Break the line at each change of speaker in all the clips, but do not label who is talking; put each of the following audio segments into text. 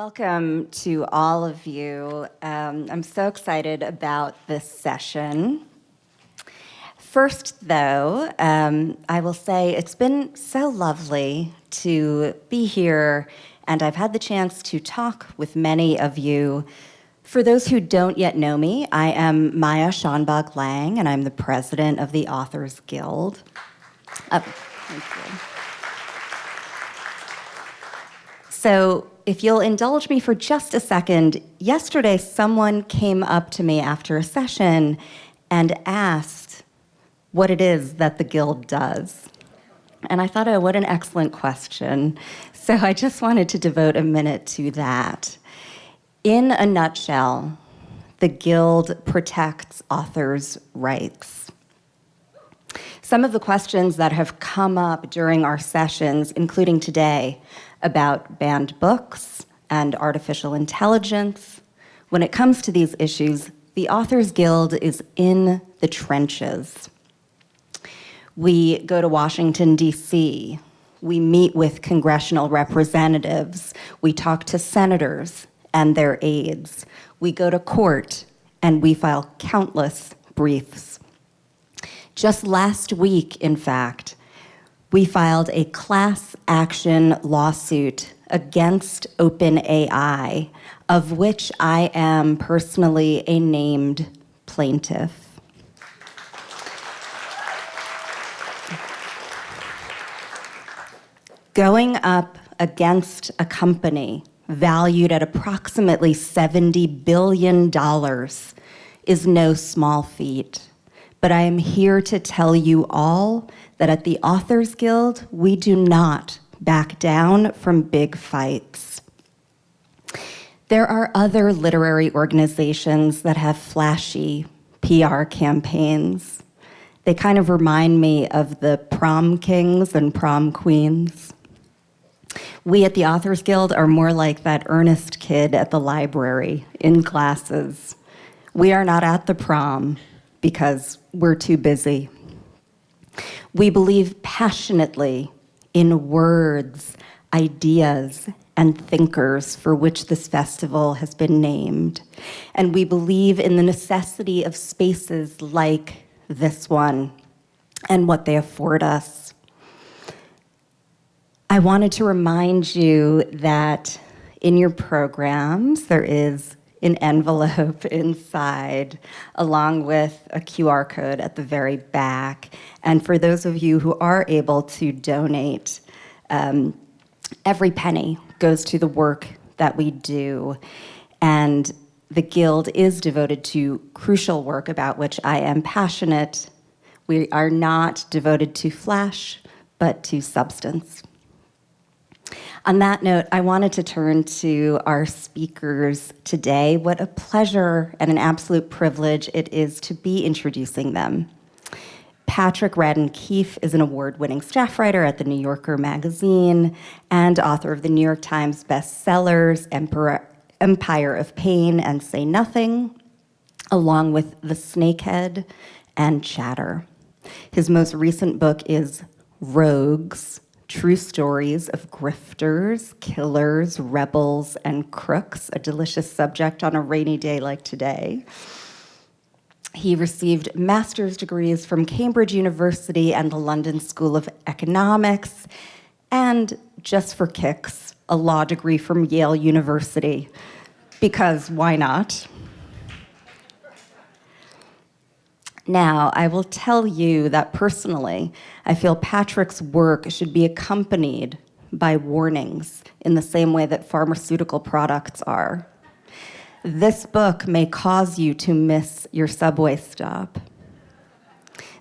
Welcome to all of you. I'm so excited about this session. First, though, I will say it's been so lovely to be here, and I've had the chance to talk with many of you. For those who don't yet know me, I am Maya Schonbach Lang, and I'm the president of the Authors Guild. Thank you. So, if you'll indulge me for just a second, yesterday someone came up to me after a session and asked what it is that the Guild does. And I thought, oh, what an excellent question. So I just wanted to devote a minute to that. In a nutshell, the Guild protects authors' rights. Some of the questions that have come up during our sessions, including today, about banned books and artificial intelligence. When it comes to these issues, the Authors Guild is in the trenches. We go to Washington, D.C. We meet with congressional representatives. We talk to senators and their aides. We go to court, and we file countless briefs. Just last week, in fact, we filed a class action lawsuit against OpenAI, of which I am personally a named plaintiff. Going up against a company valued at approximately $70 billion is no small feat. But I am here to tell you all that at the Authors Guild, we do not back down from big fights. There are other literary organizations that have flashy PR campaigns. They kind of remind me of the prom kings and prom queens. We at the Authors Guild are more like that earnest kid at the library in classes. We are not at the prom because we're too busy. We believe passionately in words, ideas, and thinkers for which this festival has been named. And we believe in the necessity of spaces like this one and what they afford us. I wanted to remind you that in your programs, there is an envelope inside, along with a QR code at the very back. And for those of you who are able to donate, every penny goes to the work that we do. And the Guild is devoted to crucial work about which I am passionate. We are not devoted to flash, but to substance. On that note, I wanted to turn to our speakers today. What a pleasure and an absolute privilege it is to be introducing them. Patrick Radden Keefe is an award-winning staff writer at the New Yorker magazine and author of the New York Times bestsellers Empire of Pain and Say Nothing, along with The Snakehead and Chatter. His most recent book is Rogues: True Stories of Grifters, Killers, Rebels, and Crooks, a delicious subject on a rainy day like today. He received master's degrees from Cambridge University and the London School of Economics, and just for kicks, a law degree from Yale University, because why not? Now, I will tell you that personally, I feel Patrick's work should be accompanied by warnings in the same way that pharmaceutical products are. This book may cause you to miss your subway stop.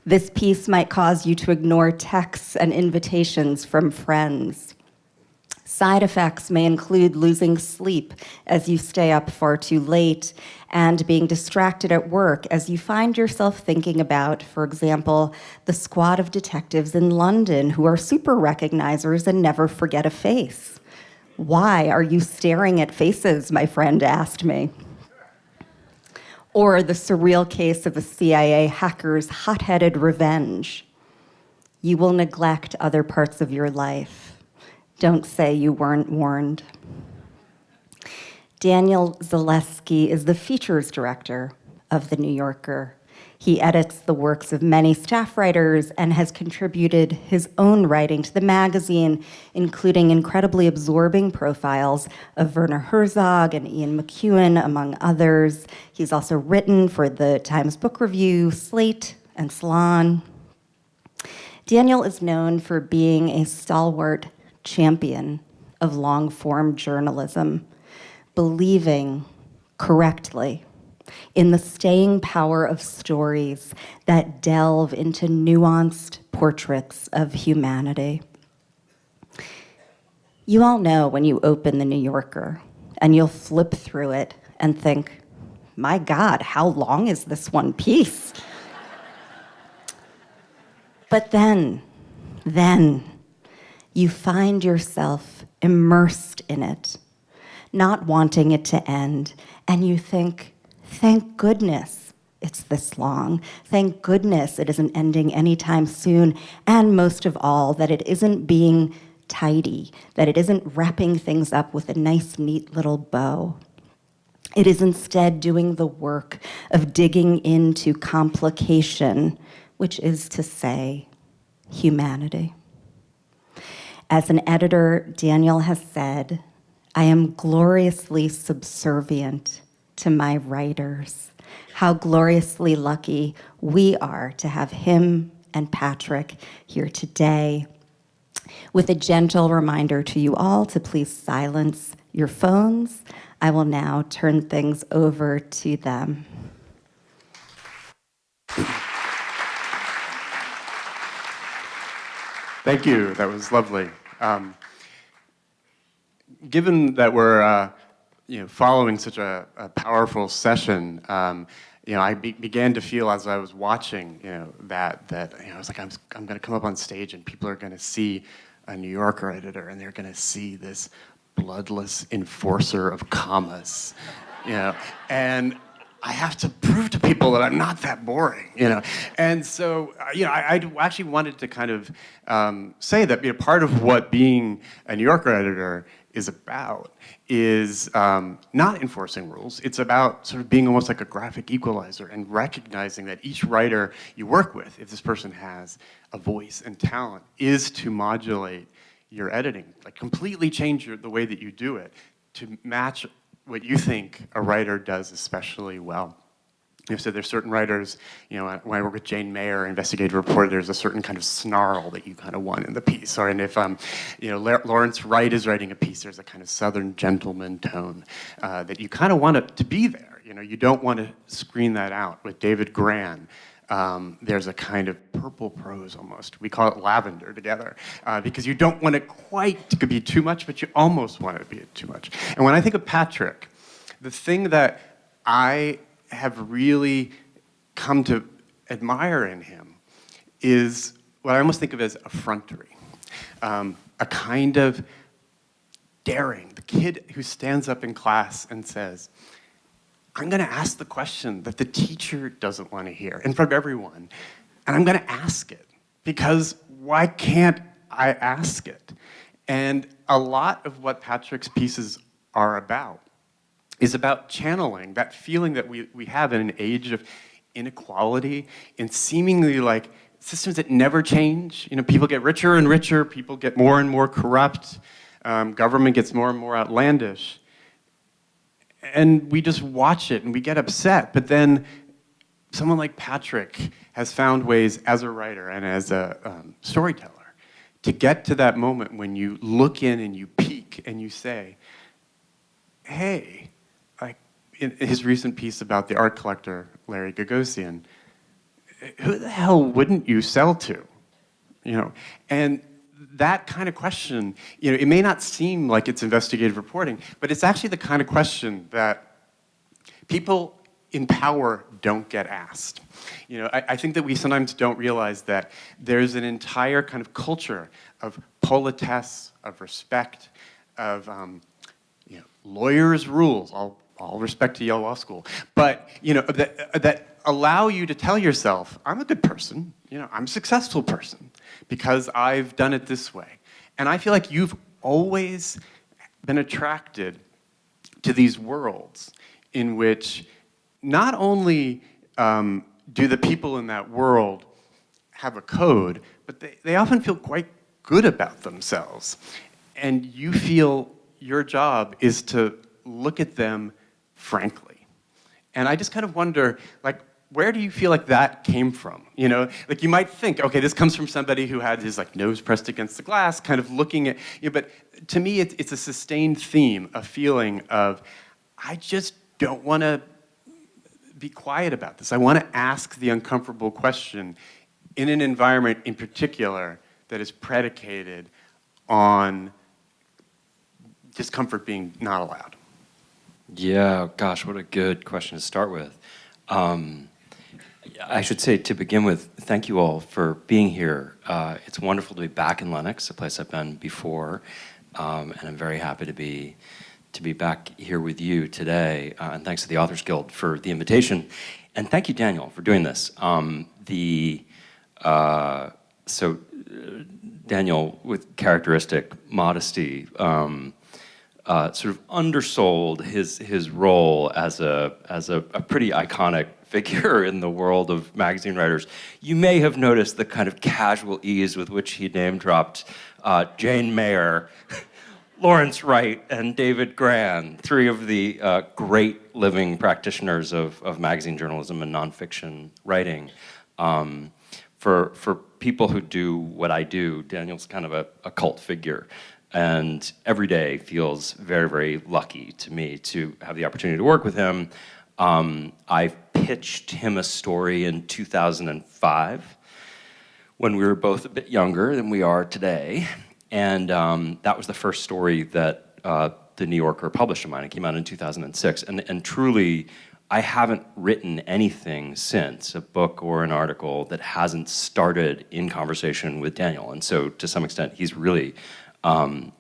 This piece might cause you to ignore texts and invitations from friends. Side effects may include losing sleep as you stay up far too late and being distracted at work as you find yourself thinking about, for example, the squad of detectives in London who are super recognizers and never forget a face. Why are you staring at faces, my friend asked me. Or the surreal case of a CIA hacker's hot-headed revenge. You will neglect other parts of your life. Don't say you weren't warned. Daniel Zalewski is the features director of The New Yorker. He edits the works of many staff writers and has contributed his own writing to the magazine, including incredibly absorbing profiles of Werner Herzog and Ian McEwan, among others. He's also written for the Times Book Review, Slate, and Salon. Daniel is known for being a stalwart champion of long-form journalism, believing correctly in the staying power of stories that delve into nuanced portraits of humanity. You all know when you open The New Yorker and you'll flip through it and think, my God, how long is this one piece? But then you find yourself immersed in it, not wanting it to end, and you think, thank goodness it's this long. Thank goodness it isn't ending anytime soon, and most of all, that it isn't being tidy, that it isn't wrapping things up with a nice, neat little bow. It is instead doing the work of digging into complication, which is to say, humanity. As an editor, Daniel has said, I am gloriously subservient to my writers. How gloriously lucky we are to have him and Patrick here today. With a gentle reminder to you all to please silence your phones, I will now turn things over to them.
Thank you. That was lovely. Given that we're following such a powerful session, I began to feel as I was watching that I was like, I'm going to come up on stage and people are going to see a New Yorker editor and they're going to see this bloodless enforcer of commas, and I have to prove to people that I'm not that boring, And so, I actually wanted to kind of say that part of what being a New Yorker editor is about is not enforcing rules. It's about sort of being almost like a graphic equalizer and recognizing that each writer you work with, if this person has a voice and talent, is to modulate your editing, like completely change the way that you do it to match what you think a writer does especially well. So there's certain writers, when I work with Jane Mayer, investigative reporter, there's a certain kind of snarl that you kind of want in the piece. And if Lawrence Wright is writing a piece, there's a kind of Southern gentleman tone that you kind of want it to be there. You don't want to screen that out. With David Gran, there's a kind of purple prose almost. We call it lavender together because you don't want it quite to be too much, but you almost want it to be too much. And when I think of Patrick, the thing that I have really come to admire in him is what I almost think of as effrontery, a kind of daring. The kid who stands up in class and says, I'm going to ask the question that the teacher doesn't want to hear in front of everyone, and I'm going to ask it, because why can't I ask it? And a lot of what Patrick's pieces are about is about channeling that feeling that we have in an age of inequality and seemingly like systems that never change. People get richer and richer, people get more and more corrupt, government gets more and more outlandish. And we just watch it and we get upset. But then someone like Patrick has found ways as a writer and as a storyteller to get to that moment when you look in and you peek and you say, hey, like in his recent piece about the art collector, Larry Gagosian, who the hell wouldn't you sell to? And that kind of question, it may not seem like it's investigative reporting, but it's actually the kind of question that people in power don't get asked. I think that we sometimes don't realize that there's an entire kind of culture of politesse, of respect, of lawyers' rules. All respect to Yale Law School, but that allow you to tell yourself, I'm a good person, I'm a successful person because I've done it this way. And I feel like you've always been attracted to these worlds in which not only do the people in that world have a code, but they often feel quite good about themselves. And you feel your job is to look at them frankly. And I just kind of wonder, like, where do you feel like that came from? You know, like you might think, okay, this comes from somebody who had his like nose pressed against the glass, kind of looking at, you know, but to me it's a sustained theme, a feeling of, I just don't want to be quiet about this. I want to ask the uncomfortable question in an environment in particular that is predicated on discomfort being not allowed.
Yeah, gosh, what a good question to start with. I should say, to begin with, thank you all for being here. It's wonderful to be back in Lenox, a place I've been before, and I'm very happy to be back here with you today. And thanks to the Authors Guild for the invitation, and thank you, Daniel, for doing this. Daniel, with characteristic modesty, sort of undersold his role as a pretty iconic figure in the world of magazine writers. You may have noticed the kind of casual ease with which he name-dropped Jane Mayer, Lawrence Wright, and David Grann, three of the great living practitioners of magazine journalism and nonfiction writing. For people who do what I do, Daniel's kind of a cult figure. And every day feels very, very lucky to me to have the opportunity to work with him. I pitched him a story in 2005 when we were both a bit younger than we are today. And that was the first story that the New Yorker published of mine. It came out in 2006. And truly, I haven't written anything since, a book or an article, that hasn't started in conversation with Daniel. And so to some extent, he's really kind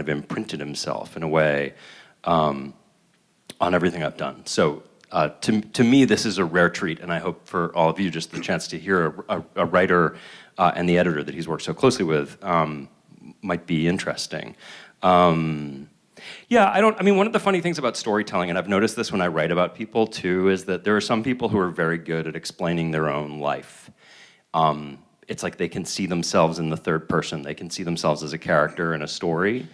of imprinted himself in a way on everything I've done. So to me, this is a rare treat, and I hope for all of you just the chance to hear a writer and the editor that he's worked so closely with might be interesting. One of the funny things about storytelling, and I've noticed this when I write about people too, is that there are some people who are very good at explaining their own life. It's like they can see themselves in the third person. They can see themselves as a character in a story.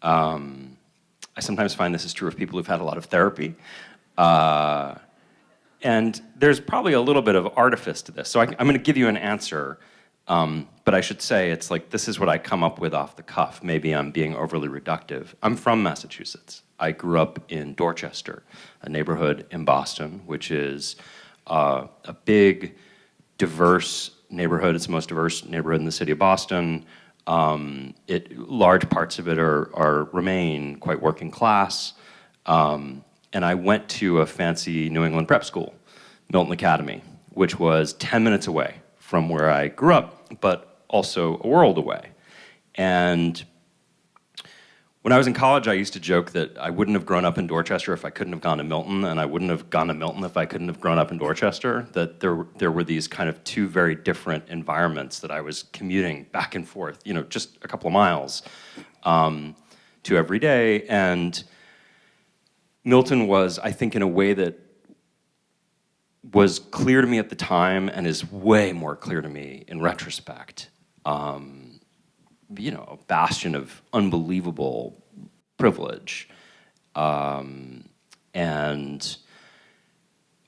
I sometimes find this is true of people who've had a lot of therapy. And there's probably a little bit of artifice to this. So I'm going to give you an answer, but I should say it's like this is what I come up with off the cuff. Maybe I'm being overly reductive. I'm from Massachusetts. I grew up in Dorchester, a neighborhood in Boston, which is a big, diverse neighborhood. It's the most diverse neighborhood in the city of Boston. Large parts of it remain quite working class. And I went to a fancy New England prep school, Milton Academy, which was 10 minutes away from where I grew up, but also a world away. And when I was in college, I used to joke that I wouldn't have grown up in Dorchester if I couldn't have gone to Milton, and I wouldn't have gone to Milton if I couldn't have grown up in Dorchester, that there were these kind of two very different environments that I was commuting back and forth, just a couple of miles to every day. And Milton was, I think, in a way that was clear to me at the time and is way more clear to me in retrospect. A bastion of unbelievable privilege. And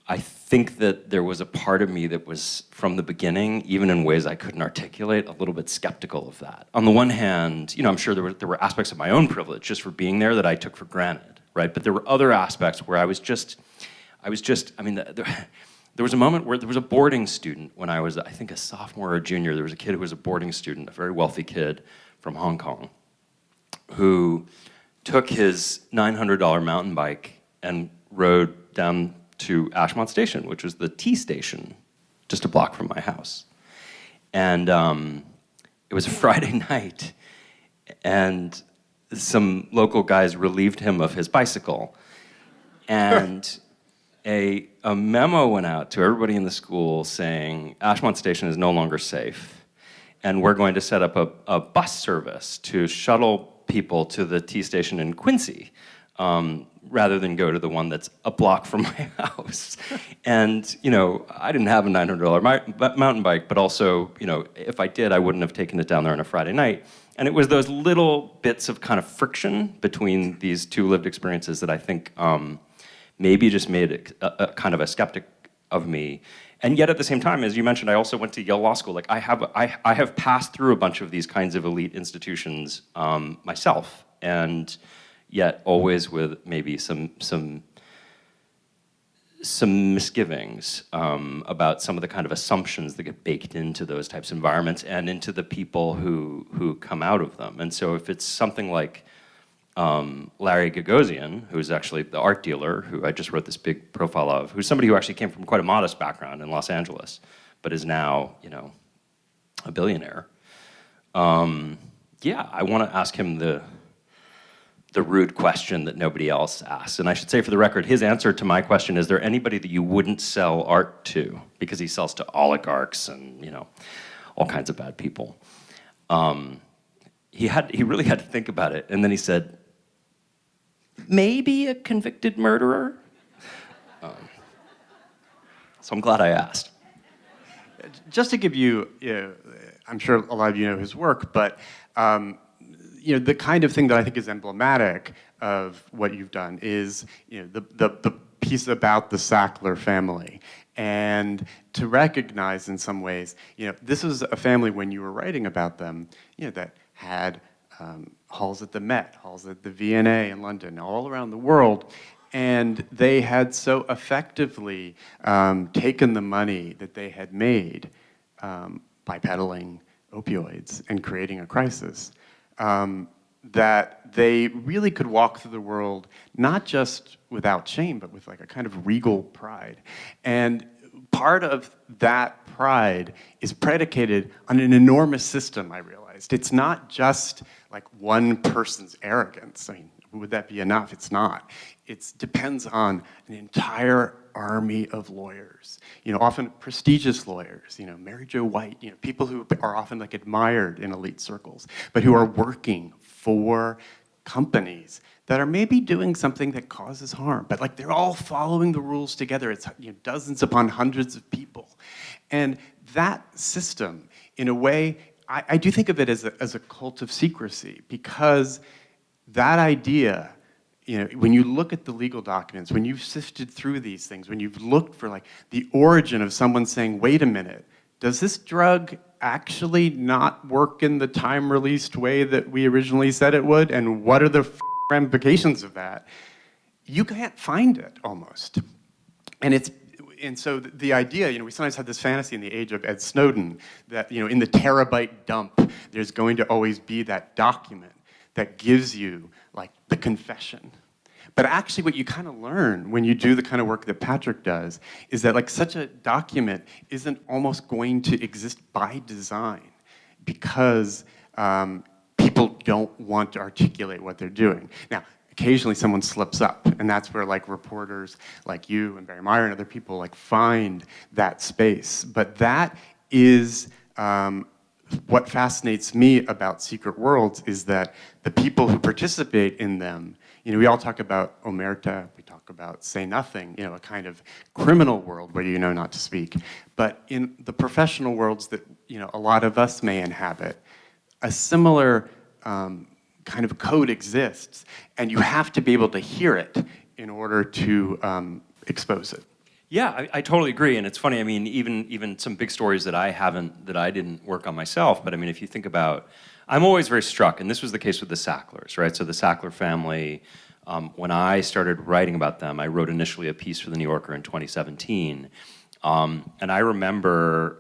I think that there was a part of me that was, from the beginning, even in ways I couldn't articulate, a little bit skeptical of that. On the one hand, I'm sure there were aspects of my own privilege just for being there that I took for granted, right? But there were other aspects where there was a moment where there was a boarding student when I was, I think, a sophomore or a junior. There was a kid who was a boarding student, a very wealthy kid from Hong Kong, who took his $900 mountain bike and rode down to Ashmont Station, which was the T station, just a block from my house. And it was a Friday night, and some local guys relieved him of his bicycle. And a memo went out to everybody in the school saying, Ashmont Station is no longer safe, and we're going to set up a bus service to shuttle people to the T station in Quincy, rather than go to the one that's a block from my house. And, I didn't have a $900 mountain bike, but also, if I did, I wouldn't have taken it down there on a Friday night. And it was those little bits of kind of friction between these two lived experiences that I think maybe just made it a kind of a skeptic of me. And yet at the same time, as you mentioned, I also went to Yale Law School. Like I have passed through a bunch of these kinds of elite institutions myself, and yet always with maybe some misgivings about some of the kind of assumptions that get baked into those types of environments and into the people who come out of them. And so if it's something like Larry Gagosian, who's actually the art dealer, who I just wrote this big profile of, who's somebody who actually came from quite a modest background in Los Angeles, but is now, a billionaire. Yeah, I want to ask him the rude question that nobody else asks. And I should say for the record, his answer to my question, is there anybody that you wouldn't sell art to? Because he sells to oligarchs and, all kinds of bad people. He really had to think about it. And then he said, maybe a convicted murderer? So I'm glad I asked.
Just to give you, I'm sure a lot of you know his work, but the kind of thing that I think is emblematic of what you've done is the piece about the Sackler family, and to recognize in some ways, this is a family when you were writing about them, that had halls at the Met, halls at the V&A in London, all around the world. And they had so effectively taken the money that they had made by peddling opioids and creating a crisis, that they really could walk through the world not just without shame, but with like a kind of regal pride. And part of that pride is predicated on an enormous system, I realized. It's not just like one person's arrogance. I mean, would that be enough? It's not. It depends on an entire army of lawyers, often prestigious lawyers, Mary Jo White, people who are often like admired in elite circles, but who are working for companies that are maybe doing something that causes harm, but like they're all following the rules together. It's dozens upon hundreds of people. And that system, in a way, I do think of it as a cult of secrecy, because that idea, when you look at the legal documents, when you've sifted through these things, when you've looked for like the origin of someone saying, wait a minute, does this drug actually not work in the time-released way that we originally said it would? And what are the ramifications of that? You can't find it, almost. And so the idea, we sometimes have this fantasy in the age of Ed Snowden that, in the terabyte dump, there's going to always be that document that gives you like the confession. But actually what you kind of learn when you do the kind of work that Patrick does is that like such a document isn't almost going to exist by design, because people don't want to articulate what they're doing. Now, occasionally someone slips up, and that's where like reporters like you and Barry Meyer and other people like find that space. But that is what fascinates me about secret worlds, is that the people who participate in them, we all talk about omerta, we talk about say nothing, a kind of criminal world where you know not to speak. But in the professional worlds that a lot of us may inhabit, a similar kind of code exists, and you have to be able to hear it in order to expose it.
Yeah, I totally agree, and it's funny. I mean, even some big stories that I didn't work on myself. But I mean, if you think about, I'm always very struck, and this was the case with the Sacklers, right? So the Sackler family. When I started writing about them, I wrote initially a piece for the New Yorker in 2017, and I remember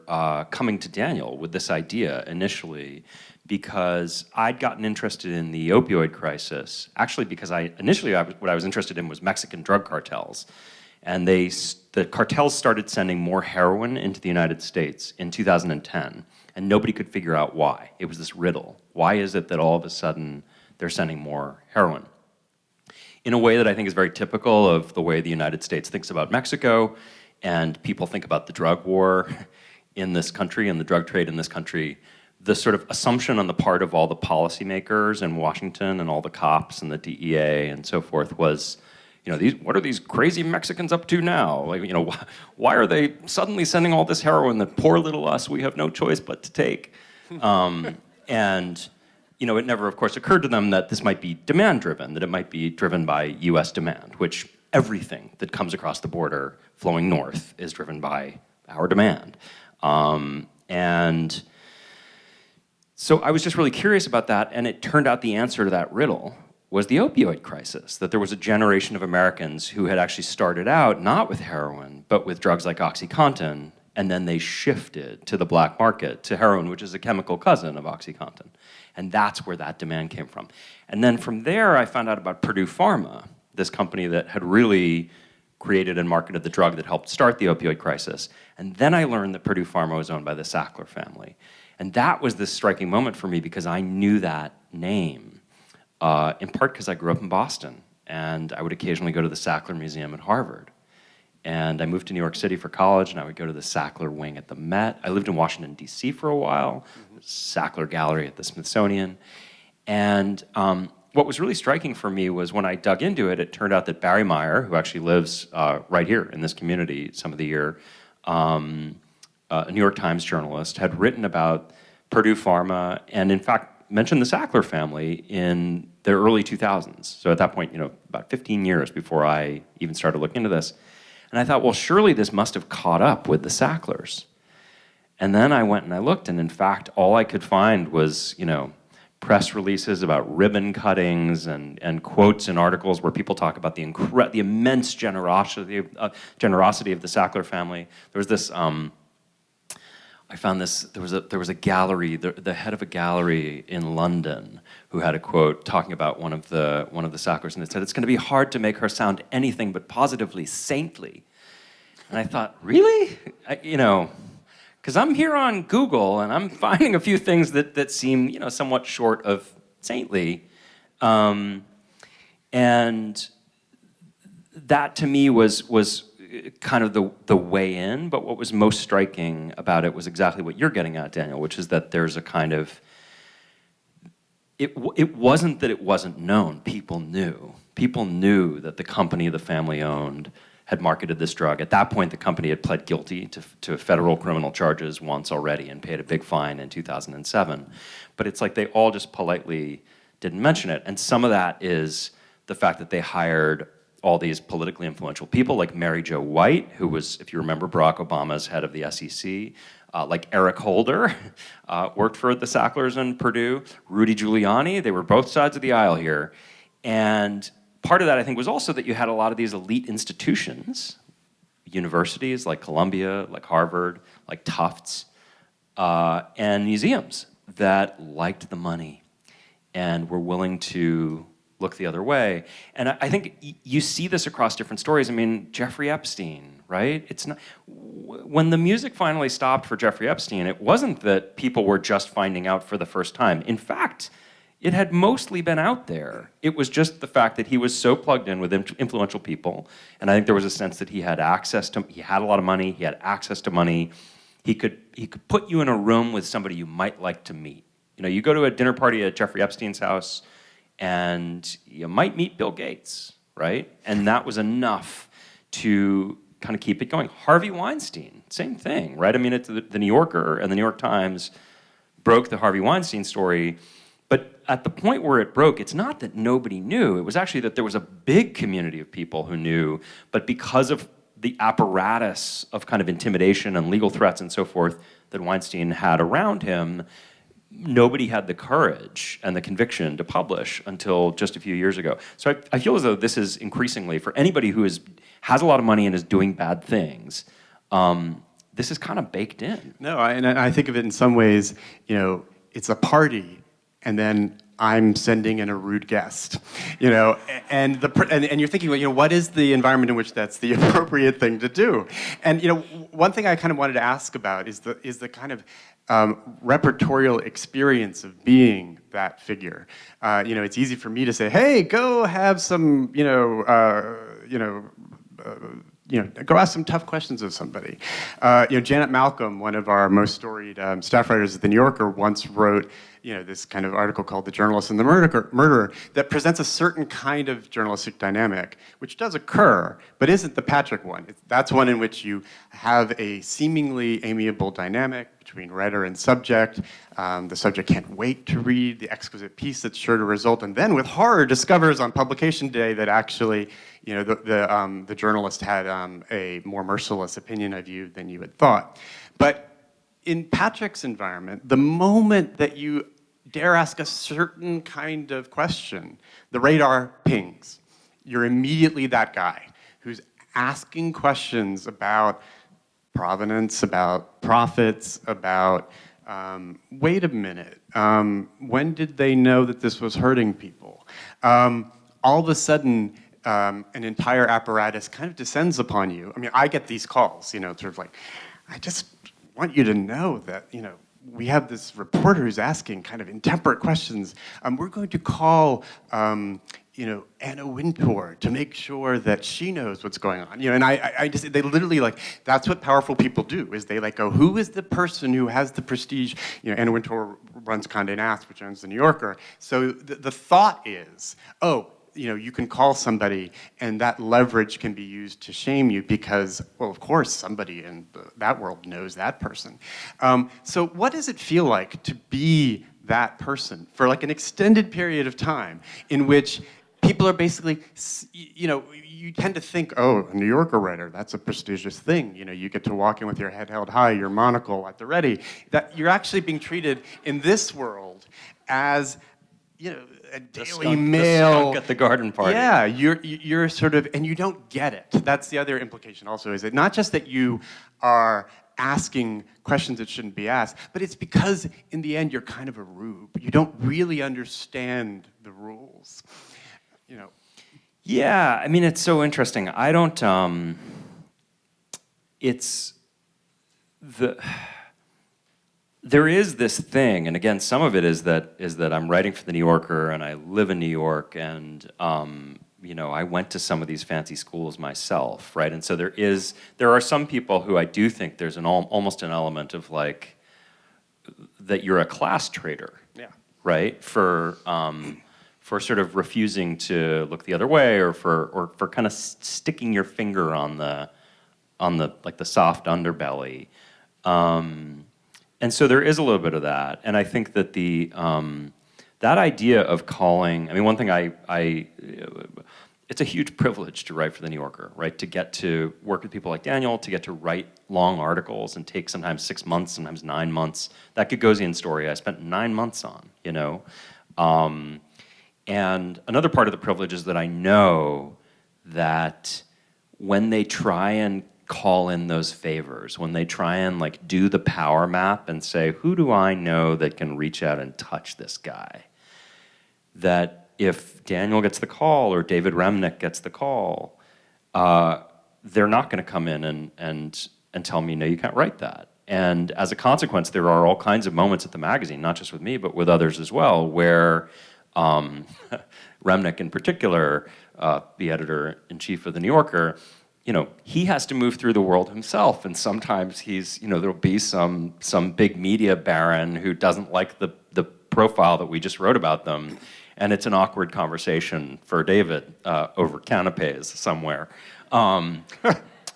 coming to Daniel with this idea initially, because I'd gotten interested in the opioid crisis, actually because what I was interested in was Mexican drug cartels. And the cartels started sending more heroin into the United States in 2010, and nobody could figure out why. It was this riddle. Why is it that all of a sudden they're sending more heroin? In a way that I think is very typical of the way the United States thinks about Mexico, and people think about the drug war in this country and the drug trade in this country. The sort of assumption on the part of all the policymakers in Washington and all the cops and the DEA and so forth was, what are these crazy Mexicans up to now? Like, why are they suddenly sending all this heroin that poor little us, we have no choice but to take? And it never, of course, occurred to them that this might be demand-driven, that it might be driven by U.S. demand, which everything that comes across the border flowing north is driven by our demand. And so I was just really curious about that, and it turned out the answer to that riddle was the opioid crisis, that there was a generation of Americans who had actually started out not with heroin, but with drugs like OxyContin, and then they shifted to the black market, to heroin, which is a chemical cousin of OxyContin. And that's where that demand came from. And then from there, I found out about Purdue Pharma, this company that had really created and marketed the drug that helped start the opioid crisis. And then I learned that Purdue Pharma was owned by the Sackler family. And that was this striking moment for me because I knew that name, in part because I grew up in Boston, and I would occasionally go to the Sackler Museum at Harvard. And I moved to New York City for college, and I would go to the Sackler wing at the Met. I lived in Washington, D.C. for a while, Sackler Gallery at the Smithsonian. And what was really striking for me was when I dug into it, it turned out that Barry Meyer, who actually lives right here in this community some of the year, a New York Times journalist, had written about Purdue Pharma and, in fact, mentioned the Sackler family in the early 2000s. So at that point, about 15 years before I even started looking into this. And I thought, well, surely this must have caught up with the Sacklers. And then I went and I looked, and in fact, all I could find was, press releases about ribbon cuttings and quotes in articles where people talk about the immense generosity of the Sackler family. There was this, I found this, there was a gallery, the head of a gallery in London who had a quote talking about one of the Sacklers, and it said, "It's going to be hard to make her sound anything but positively saintly." And I thought, really? Because I'm here on Google and I'm finding a few things that seem, somewhat short of saintly. And that to me was kind of the way in, but what was most striking about it was exactly what you're getting at, Daniel, which is that there's a kind of, it wasn't that it wasn't known, people knew. People knew that the company the family owned had marketed this drug. At that point, the company had pled guilty to federal criminal charges once already and paid a big fine in 2007. But it's like they all just politely didn't mention it. And some of that is the fact that they hired all these politically influential people like Mary Jo White, who was, if you remember, Barack Obama's head of the SEC, like Eric Holder, worked for the Sacklers and Purdue, Rudy Giuliani, they were both sides of the aisle here. And part of that, I think, was also that you had a lot of these elite institutions, universities like Columbia, like Harvard, like Tufts, and museums that liked the money and were willing to look the other way. And I think you see this across different stories. I mean, Jeffrey Epstein, right? It's not, when the music finally stopped for Jeffrey Epstein, it wasn't that people were just finding out for the first time. In fact, it had mostly been out there. It was just the fact that he was so plugged in with influential people, and I think there was a sense that he had he had a lot of money, he had access to money. He could put you in a room with somebody you might like to meet. You go to a dinner party at Jeffrey Epstein's house, and you might meet Bill Gates, right? And that was enough to kind of keep it going. Harvey Weinstein, same thing, right? I mean, the New Yorker and the New York Times broke the Harvey Weinstein story, but at the point where it broke, it's not that nobody knew. It was actually that there was a big community of people who knew, but because of the apparatus of kind of intimidation and legal threats and so forth that Weinstein had around him, nobody had the courage and the conviction to publish until just a few years ago. So I feel as though this is increasingly, for anybody who has a lot of money and is doing bad things, this is kind of baked in.
No, and I think of it in some ways, it's a party, and then I'm sending in a rude guest, and you're thinking, what is the environment in which that's the appropriate thing to do? And one thing I kind of wanted to ask about is the kind of repertorial experience of being that figure. It's easy for me to say, hey, go have some, go ask some tough questions of somebody. Janet Malcolm, one of our most storied staff writers at The New Yorker, once wrote, this kind of article called "The Journalist and the Murderer" that presents a certain kind of journalistic dynamic, which does occur, but isn't the Patrick one. That's one in which you have a seemingly amiable dynamic between writer and subject. The subject can't wait to read the exquisite piece that's sure to result, and then with horror discovers on publication day that actually, the journalist had a more merciless opinion of you than you had thought. But in Patrick's environment, the moment that you dare ask a certain kind of question, the radar pings. You're immediately that guy who's asking questions about provenance, about profits, about, wait a minute, when did they know that this was hurting people? All of a sudden, an entire apparatus kind of descends upon you. I mean, I get these calls, sort of like, I just want you to know that, we have this reporter who's asking kind of intemperate questions. We're going to call, Anna Wintour to make sure that she knows what's going on. And they literally that's what powerful people do, is they go, who is the person who has the prestige? Anna Wintour runs Condé Nast, which owns The New Yorker. So the thought is, you can call somebody and that leverage can be used to shame you because, well, of course, somebody in that world knows that person. So what does it feel like to be that person for an extended period of time in which people are basically, you tend to think, oh, a New Yorker writer, that's a prestigious thing. You get to walk in with your head held high, your monocle at the ready. That you're actually being treated in this world as, a Daily Mail.
The skunk at the garden party.
Yeah, you're sort of, and you don't get it. That's the other implication also, is it not just that you are asking questions that shouldn't be asked, but it's because in the end you're kind of a rube. You don't really understand the rules.
Yeah, I mean, it's so interesting. I don't, there is this thing, and again, some of it is that I'm writing for The New Yorker and I live in New York, and I went to some of these fancy schools myself, right? And so there are some people who I do think there's almost an element of that you're a class traitor,
yeah,
right? For sort of refusing to look the other way, or for kind of sticking your finger on the soft underbelly. And so there is a little bit of that, and I think that that idea of calling. I mean, one thing it's a huge privilege to write for The New Yorker, right? To get to work with people like Daniel, to get to write long articles and take sometimes 6 months, sometimes 9 months. That Gagosian story I spent 9 months on, And another part of the privilege is that I know that when they try and call in those favors, when they try and do the power map and say, who do I know that can reach out and touch this guy? That if Daniel gets the call or David Remnick gets the call, they're not going to come in and tell me, no, you can't write that. And as a consequence, there are all kinds of moments at the magazine, not just with me, but with others as well, where Remnick in particular, the editor-in-chief of The New Yorker, he has to move through the world himself, and sometimes there'll be some big media baron who doesn't like the profile that we just wrote about them, and it's an awkward conversation for David over canapes somewhere. And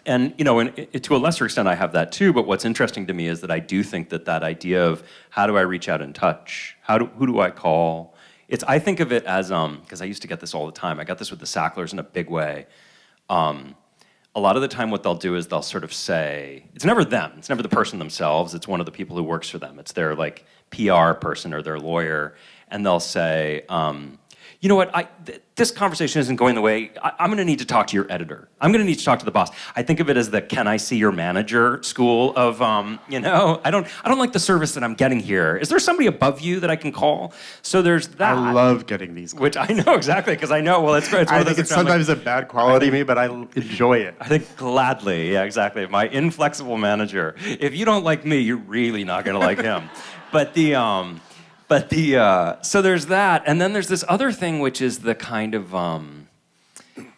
to a lesser extent, I have that too. But what's interesting to me is that I do think that idea of how do I reach out and touch? Who do I call? I think of it as because I used to get this all the time. I got this with the Sacklers in a big way. A lot of the time what they'll do is they'll sort of say, it's never them, it's never the person themselves, it's one of the people who works for them. It's their PR person or their lawyer, and they'll say, you know what, this conversation isn't going the way, I'm gonna need to talk to your editor. I'm gonna need to talk to the boss. I think of it as the can I see your manager school of, I don't like the service that I'm getting here. Is there somebody above you that I can call? So there's that.
I love getting these calls.
Which I know exactly, because I know, well, it's great.
I think it's sometimes a bad quality of me, but I enjoy it.
I think gladly, yeah, exactly. My inflexible manager. If you don't like me, you're really not gonna like him. So there's that, and then there's this other thing, which is the kind of, I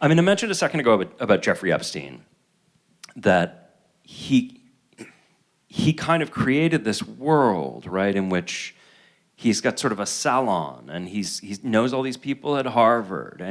mentioned a second ago about Jeffrey Epstein, that he kind of created this world, right, in which he's got sort of a salon, and he knows all these people at Harvard,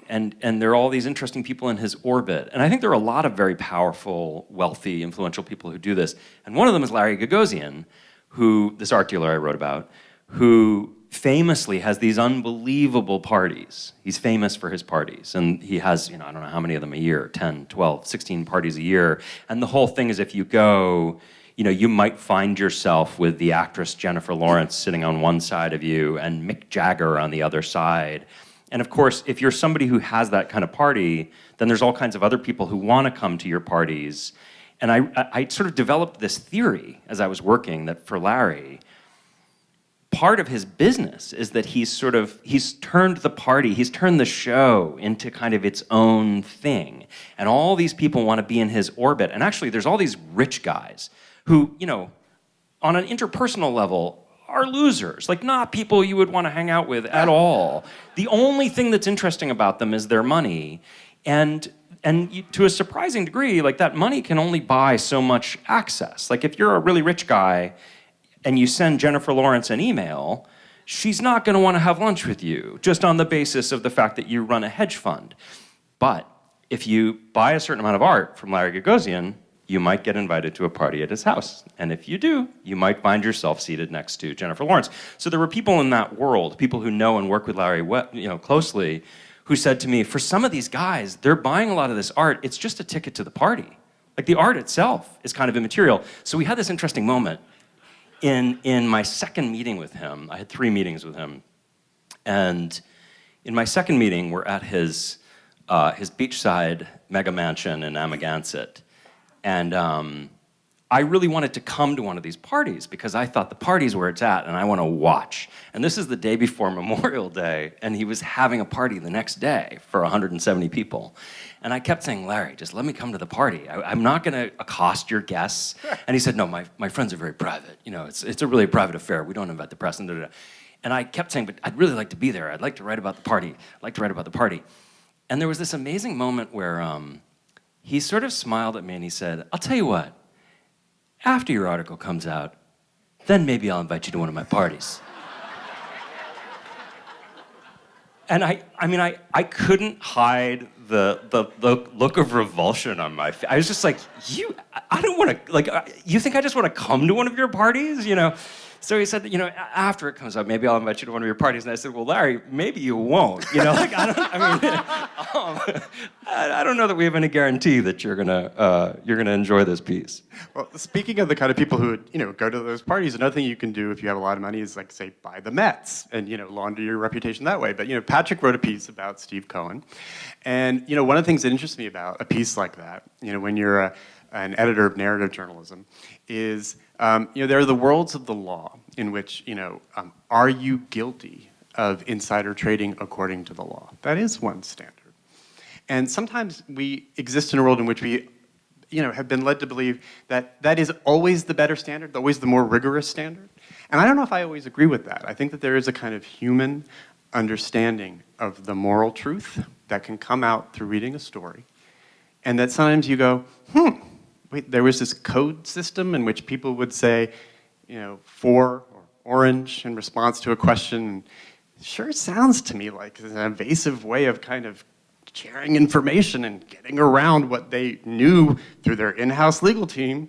and there are all these interesting people in his orbit. And I think there are a lot of very powerful, wealthy, influential people who do this. And one of them is Larry Gagosian, who, this art dealer I wrote about, who famously has these unbelievable parties. He's famous for his parties. And he has, I don't know how many of them a year, 10, 12, 16 parties a year. And the whole thing is if you go, you might find yourself with the actress Jennifer Lawrence sitting on one side of you and Mick Jagger on the other side. And of course, if you're somebody who has that kind of party, then there's all kinds of other people who want to come to your parties. And I sort of developed this theory as I was working that for Larry, part of his business is that he's turned the party, he's turned the show into kind of its own thing. And all these people want to be in his orbit. And actually, there's all these rich guys who, on an interpersonal level, are losers, like not people you would want to hang out with at all. The only thing that's interesting about them is their money. And to a surprising degree, like that money can only buy so much access. Like if you're a really rich guy and you send Jennifer Lawrence an email, she's not going to want to have lunch with you just on the basis of the fact that you run a hedge fund. But if you buy a certain amount of art from Larry Gagosian, you might get invited to a party at his house. And if you do, you might find yourself seated next to Jennifer Lawrence. So there were people in that world, people who know and work with Larry closely, who said to me, for some of these guys, they're buying a lot of this art, it's just a ticket to the party. Like the art itself is kind of immaterial. So we had this interesting moment in my second meeting with him. I had 3 meetings with him. And in my second meeting, we're at his beachside mega mansion in Amagansett. And I really wanted to come to one of these parties because I thought the party's where it's at and I want to watch. And this is the day before Memorial Day, and he was having a party the next day for 170 people. And I kept saying, Larry, just let me come to the party. I'm not going to accost your guests. And he said, no, my friends are very private. It's a really private affair. We don't invite the press. And I kept saying, but I'd really like to be there. I'd like to write about the party. I'd like to write about the party. And there was this amazing moment where he sort of smiled at me and he said, I'll tell you what, after your article comes out, then maybe I'll invite you to one of my parties. And I couldn't hide the look of revulsion on my face. I was just like, I don't want to, you think I just want to come to one of your parties, So he said, after it comes out, maybe I'll invite you to one of your parties. And I said, well, Larry, maybe you won't. I don't know that we have any guarantee that you're gonna enjoy this piece.
Well, speaking of the kind of people who go to those parties, another thing you can do if you have a lot of money is say buy the Mets and launder your reputation that way. But Patrick wrote a piece about Steve Cohen, and one of the things that interests me about a piece like that, when you're an editor of narrative journalism, is there are the worlds of the law in which are you guilty of insider trading according to the law? That is one standard. And sometimes we exist in a world in which we have been led to believe that that is always the better standard, always the more rigorous standard. And I don't know if I always agree with that. I think that there is a kind of human understanding of the moral truth that can come out through reading a story. And that sometimes you go, wait, there was this code system in which people would say, for or orange in response to a question. Sure sounds to me like an evasive way of kind of sharing information and getting around what they knew through their in-house legal team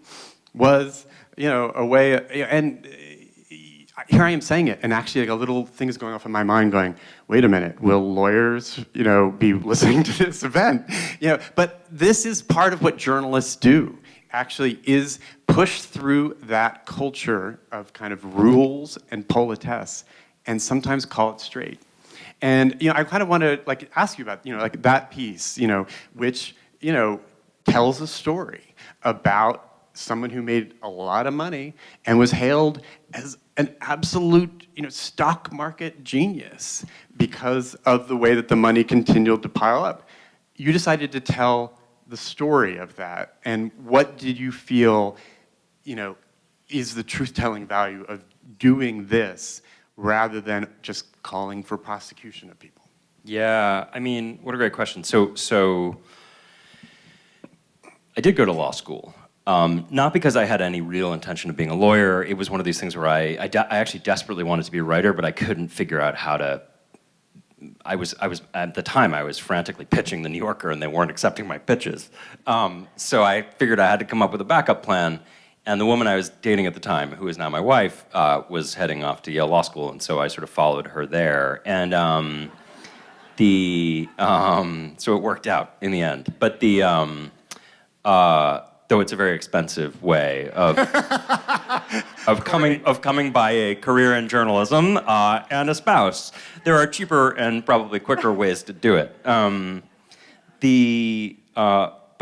was, a way, and here I am saying it, and actually a little thing is going off in my mind going, wait a minute, will lawyers, be listening to this event? But this is part of what journalists do, actually, is push through that culture of kind of rules and politesse and sometimes call it straight. And I kind of want to ask you about that piece, which tells a story about someone who made a lot of money and was hailed as an absolute stock market genius because of the way that the money continued to pile up. You decided to tell the story of that, and what did you feel is the truth-telling value of doing this rather than just calling for prosecution of people?
Yeah, what a great question. So I did go to law school. Not because I had any real intention of being a lawyer. It was one of these things where I actually desperately wanted to be a writer, but I couldn't figure out how to. I was at the time I was frantically pitching the New Yorker, and they weren't accepting my pitches. So I figured I had to come up with a backup plan. And the woman I was dating at the time, who is now my wife, was heading off to Yale Law School, and so I sort of followed her there. And so it worked out in the end. But though it's a very expensive way of coming by a career in journalism and a spouse. There are cheaper and probably quicker ways to do it. But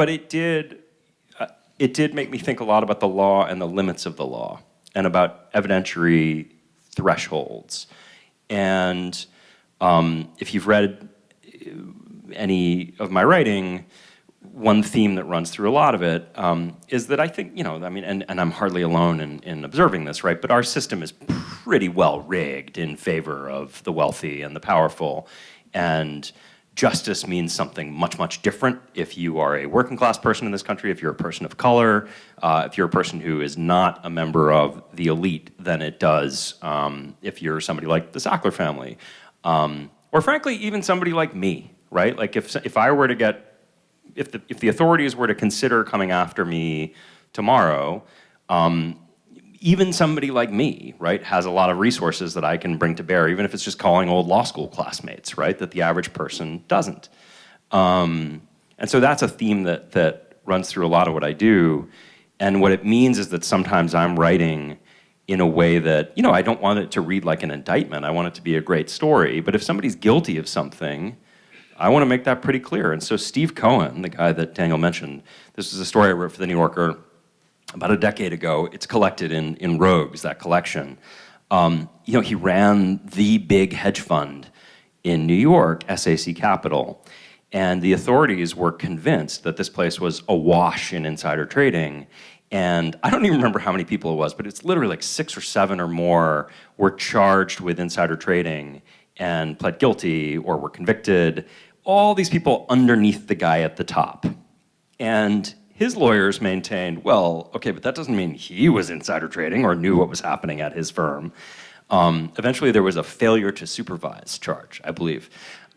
it did make me think a lot about the law and the limits of the law, and about evidentiary thresholds. And if you've read any of my writing, one theme that runs through a lot of it is that I think, and I'm hardly alone in observing this, right? But our system is pretty well rigged in favor of the wealthy and the powerful. And justice means something much, much different if you are a working class person in this country, if you're a person of color, if you're a person who is not a member of the elite, than it does if you're somebody like the Sackler family. Or frankly, even somebody like me, right? Like if I were to get, if the authorities were to consider coming after me tomorrow, even somebody like me, right, has a lot of resources that I can bring to bear, even if it's just calling old law school classmates, right, that the average person doesn't. And so that's a theme that runs through a lot of what I do. And what it means is that sometimes I'm writing in a way that, I don't want it to read like an indictment. I want it to be a great story. But if somebody's guilty of something, I want to make that pretty clear. And so Steve Cohen, the guy that Daniel mentioned, this is a story I wrote for the New Yorker about a decade ago. It's collected in Rogues, that collection. He ran the big hedge fund in New York, SAC Capital, and the authorities were convinced that this place was awash in insider trading. And I don't even remember how many people it was, but it's literally like 6 or 7 or more were charged with insider trading and pled guilty or were convicted. All these people underneath the guy at the top. And his lawyers maintained, well, okay, but that doesn't mean he was insider trading or knew what was happening at his firm. Eventually, there was a failure to supervise charge, I believe.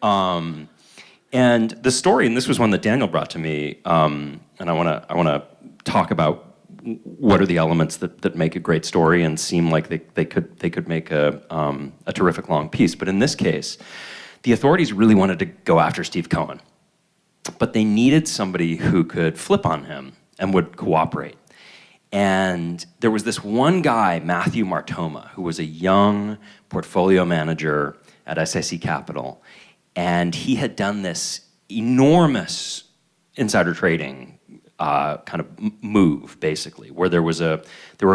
And the story, and this was one that Daniel brought to me, and I want to talk about what are the elements that make a great story and seem like they could make a terrific long piece. But in this case, the authorities really wanted to go after Steve Cohen. But they needed somebody who could flip on him and would cooperate. And there was this one guy, Matthew Martoma, who was a young portfolio manager at SAC Capital. And he had done this enormous insider trading kind of move, basically, where there were a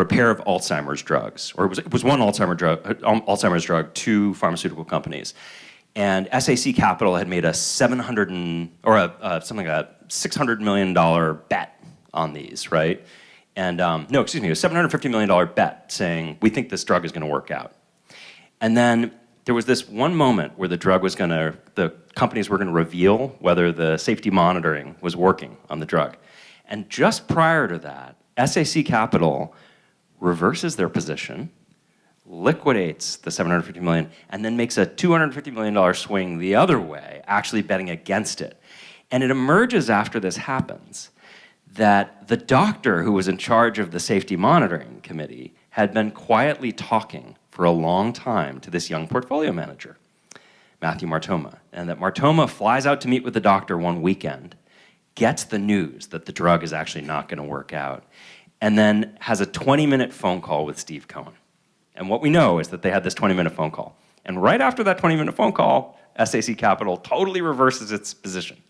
pair of Alzheimer's drugs, or it was one Alzheimer's drug, 2 pharmaceutical companies. And SAC Capital had made something like a $600 million bet on these, right? And a $750 million bet saying, we think this drug is going to work out. And then there was this one moment where the companies were going to reveal whether the safety monitoring was working on the drug. And just prior to that, SAC Capital reverses their position, liquidates the $750 million, and then makes a $250 million swing the other way, actually betting against it. And it emerges after this happens that the doctor who was in charge of the safety monitoring committee had been quietly talking for a long time to this young portfolio manager, Matthew Martoma, and that Martoma flies out to meet with the doctor one weekend, gets the news that the drug is actually not going to work out, and then has a 20-minute phone call with Steve Cohen. And what we know is that they had this 20-minute phone call. And right after that 20-minute phone call, SAC Capital totally reverses its position.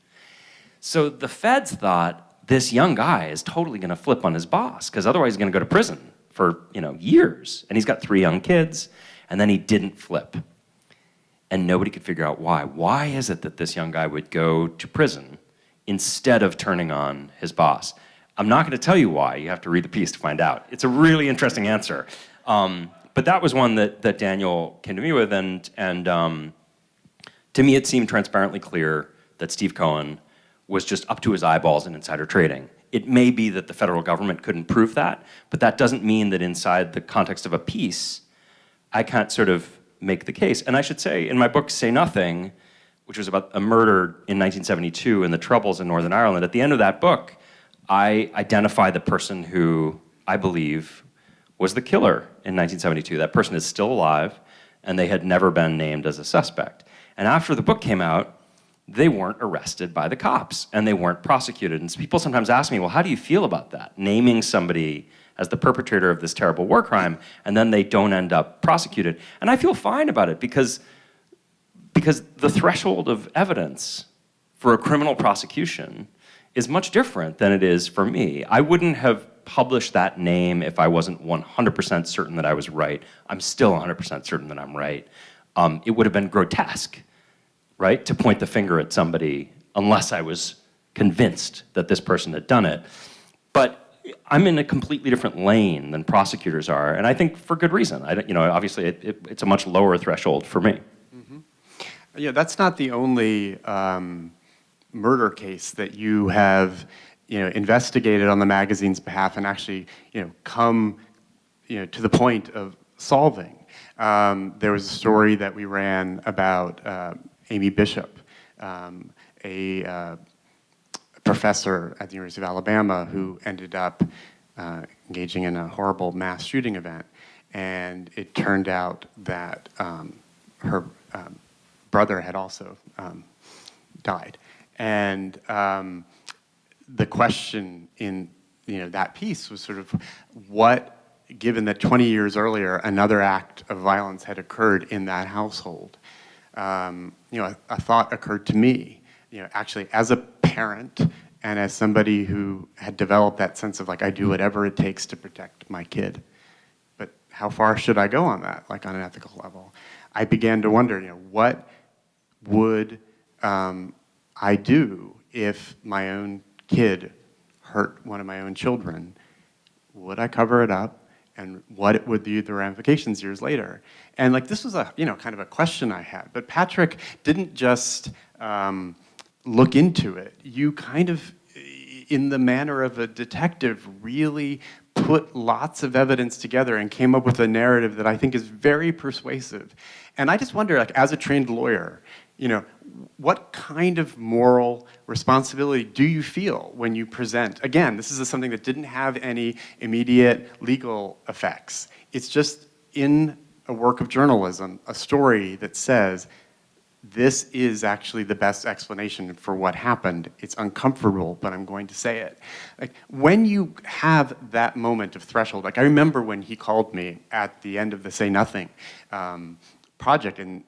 So the feds thought this young guy is totally going to flip on his boss, because otherwise he's going to go to prison for years. And he's got 3 young kids, and then he didn't flip. And nobody could figure out why. Why is it that this young guy would go to prison instead of turning on his boss? I'm not going to tell you why. You have to read the piece to find out. It's a really interesting answer. But that was one that Daniel came to me with, and to me it seemed transparently clear that Steve Cohen was just up to his eyeballs in insider trading. it may be that the federal government couldn't prove that, but that doesn't mean that inside the context of a piece, I can't sort of make the case. And I should say, in my book, Say Nothing, which was about a murder in 1972 and the Troubles in Northern Ireland, at the end of that book, I identify the person who I believe was the killer in 1972. That person is still alive, and they had never been named as a suspect. And after the book came out, they weren't arrested by the cops, and they weren't prosecuted. And so people sometimes ask me, well, how do you feel about that? Naming somebody as the perpetrator of this terrible war crime, and then they don't end up prosecuted. And I feel fine about it because the threshold of evidence for a criminal prosecution is much different than it is for me. I wouldn't have published that name if I wasn't 100% certain that I was right. I'm still 100% certain that I'm right. It would have been grotesque, right, to point the finger at somebody unless I was convinced that this person had done it. But I'm in a completely different lane than prosecutors are, and I think for good reason. Obviously, it's a much lower threshold for me.
Mm-hmm. Yeah, that's not the only murder case that you have, investigated on the magazine's behalf and actually, come, to the point of solving. There was a story that we ran about Amy Bishop, a professor at the University of Alabama who ended up engaging in a horrible mass shooting event. And it turned out that her brother had also died. And the question in that piece was sort of what, given that 20 years earlier another act of violence had occurred in that household, a thought occurred to me. Actually, as a parent and as somebody who had developed that sense of I do whatever it takes to protect my kid, but how far should I go on that, on an ethical level? I began to wonder, what would I do if my own kid hurt one of my own children? Would I cover it up? And what would be the ramifications years later? And this was a kind of a question I had. But Patrick didn't just look into it. You kind of, in the manner of a detective, really put lots of evidence together and came up with a narrative that I think is very persuasive. And I just wonder, as a trained lawyer, what kind of moral responsibility do you feel when you present? Again, this is something that didn't have any immediate legal effects. It's just in a work of journalism, a story that says, this is actually the best explanation for what happened. It's uncomfortable, but I'm going to say it. When you have that moment of threshold, I remember when he called me at the end of the Say Nothing project, and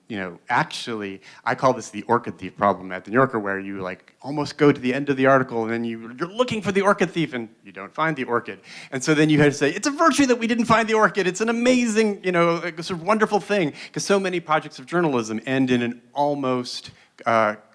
actually I call this the orchid thief problem at the New Yorker, where you almost go to the end of the article and then you're looking for the orchid thief and you don't find the orchid, and so then you had to say it's a virtue that we didn't find the orchid. It's an amazing, sort of wonderful thing, because so many projects of journalism end in an almost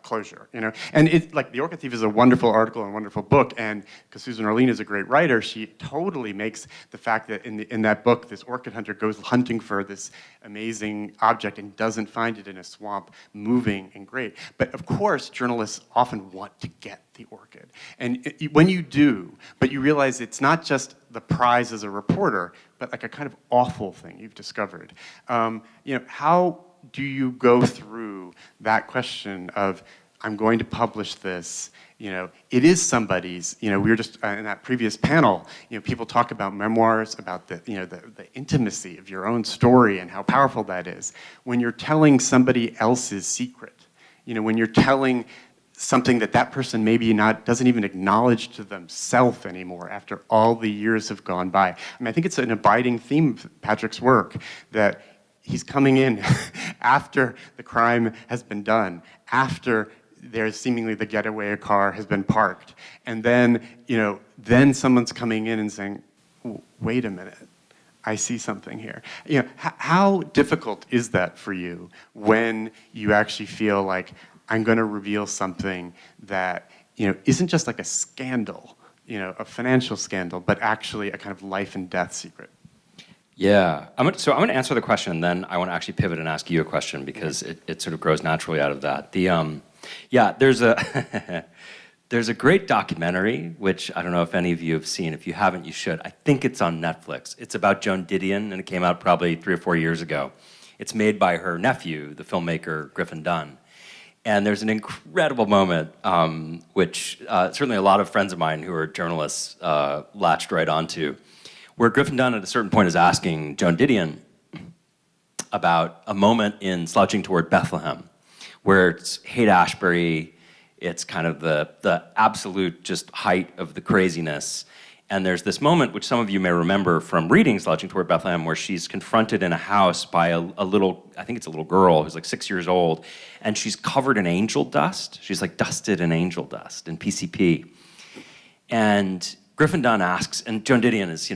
closure, And the Orchid Thief is a wonderful article and a wonderful book, and because Susan Orlean is a great writer, she totally makes the fact that in that book, this orchid hunter goes hunting for this amazing object and doesn't find it in a swamp moving and great. But of course, journalists often want to get the orchid. And when you do, but you realize it's not just the prize as a reporter, but a kind of awful thing you've discovered. How do you go through that question of, I'm going to publish this, it is somebody's, we were just in that previous panel, people talk about memoirs, about the intimacy of your own story and how powerful that is. When you're telling somebody else's secret, when you're telling something that person maybe doesn't even acknowledge to themselves anymore after all the years have gone by. I think it's an abiding theme of Patrick's work that he's coming in after the crime has been done, after there's seemingly the getaway car has been parked, and then, then someone's coming in and saying, wait a minute, I see something here. How difficult is that for you when you actually feel like, I'm going to reveal something that, isn't just a scandal, a financial scandal, but actually a kind of life and death secret?
Yeah, I'm going to answer the question, and then I want to actually pivot and ask you a question, because it sort of grows naturally out of that. There's There's a great documentary, which I don't know if any of you have seen. If you haven't, you should. I think it's on Netflix. It's about Joan Didion, and it came out probably 3 or 4 years ago. It's made by her nephew, the filmmaker Griffin Dunne. And there's an incredible moment, which certainly a lot of friends of mine who are journalists latched right onto, where Griffin Dunne at a certain point is asking Joan Didion about a moment in Slouching Toward Bethlehem, where it's Haight-Ashbury, it's kind of the absolute just height of the craziness. And there's this moment, which some of you may remember from reading Slouching Toward Bethlehem, where she's confronted in a house by a little, I think it's a little girl who's like 6 years old, and she's covered in angel dust. She's like dusted in angel dust, in PCP. And Griffin Dunne asks, and Joan Didion is,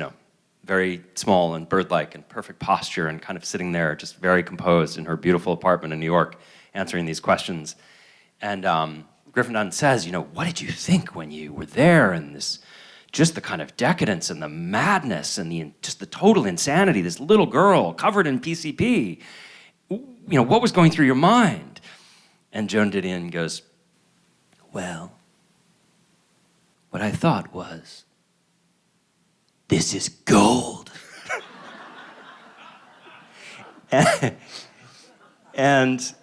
very small and bird-like and perfect posture and kind of sitting there just very composed in her beautiful apartment in New York, answering these questions. And Griffin Dunne says, what did you think when you were there, and this, just the kind of decadence and the madness and just the total insanity, this little girl covered in PCP, what was going through your mind? And Joan Didion goes, well, what I thought was, this is gold. and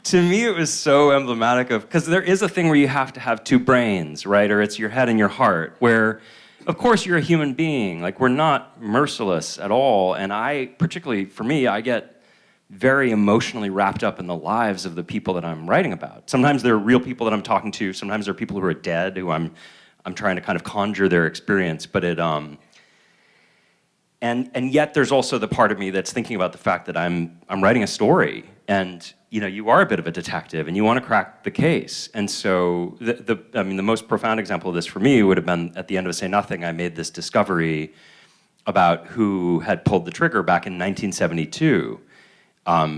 to me, it was so emblematic of, because there is a thing where you have to have two brains, right? Or it's your head and your heart, where, of course, you're a human being. Like, we're not merciless at all. And particularly for me, I get very emotionally wrapped up in the lives of the people that I'm writing about. Sometimes they're real people that I'm talking to. Sometimes they're people who are dead, who I'm trying to kind of conjure their experience. But and yet there's also the part of me that's thinking about the fact that I'm writing a story, and you are a bit of a detective, and you want to crack the case. And so the most profound example of this for me would have been at the end of Say Nothing. I made this discovery about who had pulled the trigger back in 1972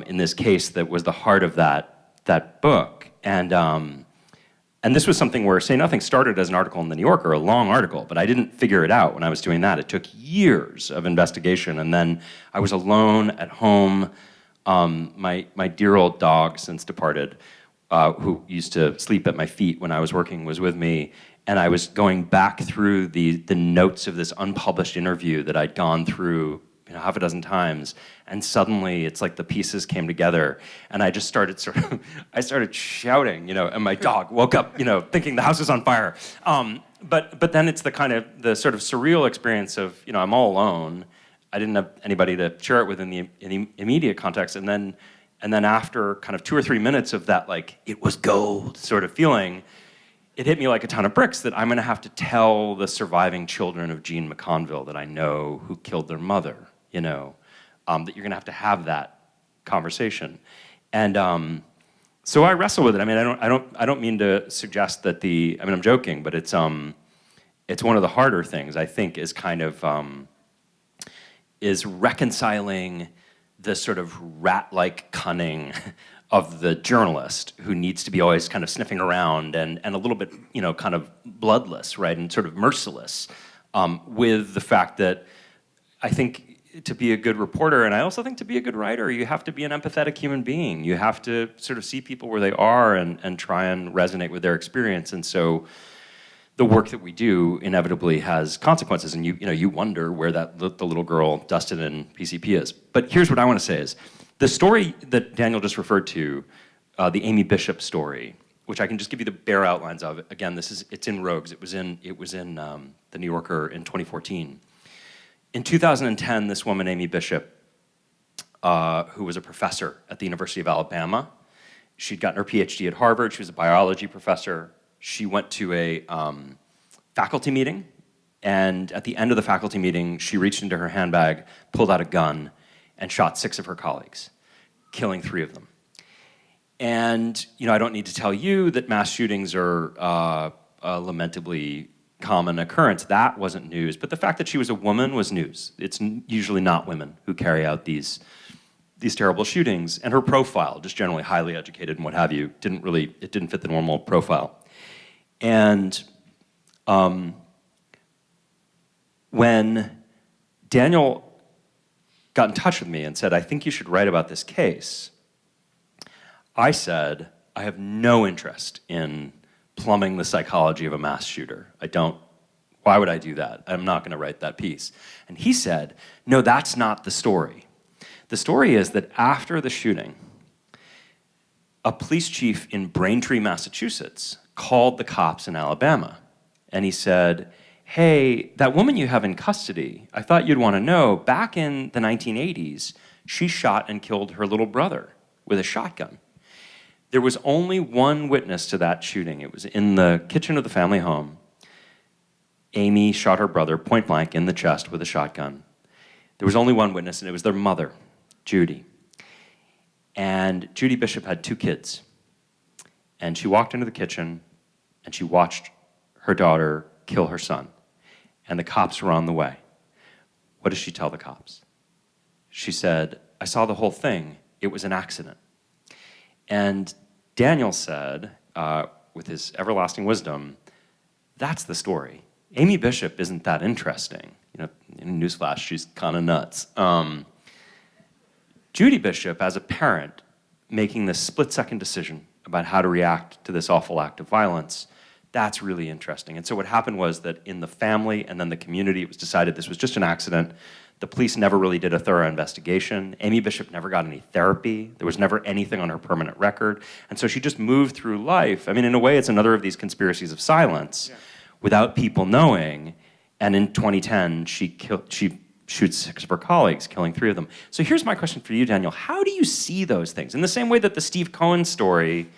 in this case that was the heart of that book. And this was something where Say Nothing started as an article in The New Yorker, a long article, but I didn't figure it out when I was doing that. It took years of investigation, and then I was alone at home. My dear old dog, since departed, who used to sleep at my feet when I was working, was with me, and I was going back through the notes of this unpublished interview that I'd gone through half a dozen times, and suddenly it's like the pieces came together, and I just started I started shouting, and my dog woke up, thinking the house is on fire. But then it's the sort of surreal experience of, I'm all alone. I didn't have anybody to share it with in the immediate context, and then after kind of 2 or 3 minutes of that, like, it was gold sort of feeling, it hit me like a ton of bricks that I'm going to have to tell the surviving children of Jean McConville that I know who killed their mother. That you're going to have that conversation, and so I wrestle with it. I don't mean to suggest that I'm joking, but it's one of the harder things I think is kind of is reconciling the sort of rat-like cunning of the journalist who needs to be always kind of sniffing around and a little bit kind of bloodless, right, and sort of merciless, with the fact that I think to be a good reporter, and I also think to be a good writer, you have to be an empathetic human being. You have to sort of see people where they are and try and resonate with their experience. And so the work that we do inevitably has consequences, and you wonder where the little girl dusted in PCP is. But here's what I want to say is, the story that Daniel just referred to, the Amy Bishop story, which I can just give you the bare outlines of. Again, it's in Rogues. It was in The New Yorker in 2014. In 2010, this woman, Amy Bishop, who was a professor at the University of Alabama, she'd gotten her PhD at Harvard. She was a biology professor. She went to a faculty meeting, and at the end of the faculty meeting, she reached into her handbag, pulled out a gun, and shot 6 of her colleagues, killing 3 of them. And I don't need to tell you that mass shootings are lamentably common occurrence. That wasn't news, but the fact that she was a woman was news. It's usually not women who carry out these terrible shootings, and her profile, just generally highly educated and what have you, didn't fit the normal profile. And when Daniel got in touch with me and said, I think you should write about this case, I said, I have no interest in plumbing the psychology of a mass shooter. Why would I do that? I'm not going to write that piece. And he said, no, that's not the story. The story is that after the shooting, a police chief in Braintree, Massachusetts, called the cops in Alabama. And he said, hey, that woman you have in custody, I thought you'd want to know, back in the 1980s, she shot and killed her little brother with a shotgun. There was only one witness to that shooting. It was in the kitchen of the family home. Amy shot her brother point blank in the chest with a shotgun. There was only one witness, and it was their mother, Judy. And Judy Bishop had 2 kids. And she walked into the kitchen, and she watched her daughter kill her son. And the cops were on the way. What does she tell the cops? She said, I saw the whole thing. It was an accident. And Daniel said, with his everlasting wisdom, that's the story. Amy Bishop isn't that interesting. You know, in newsflash, she's kind of nuts. Judy Bishop, as a parent, making this split-second decision about how to react to this awful act of violence, that's really interesting. And so what happened was that in the family and then the community, it was decided this was just an accident. The police never really did a thorough investigation. Amy Bishop never got any therapy. There was never anything on her permanent record. And so she just moved through life. I mean, in a way, it's another of these conspiracies of silence without people knowing. And in 2010, she shoots 6 of her colleagues, killing 3 of them. So here's my question for you, Daniel. How do you see those things? In the same way that the Steve Cohen story,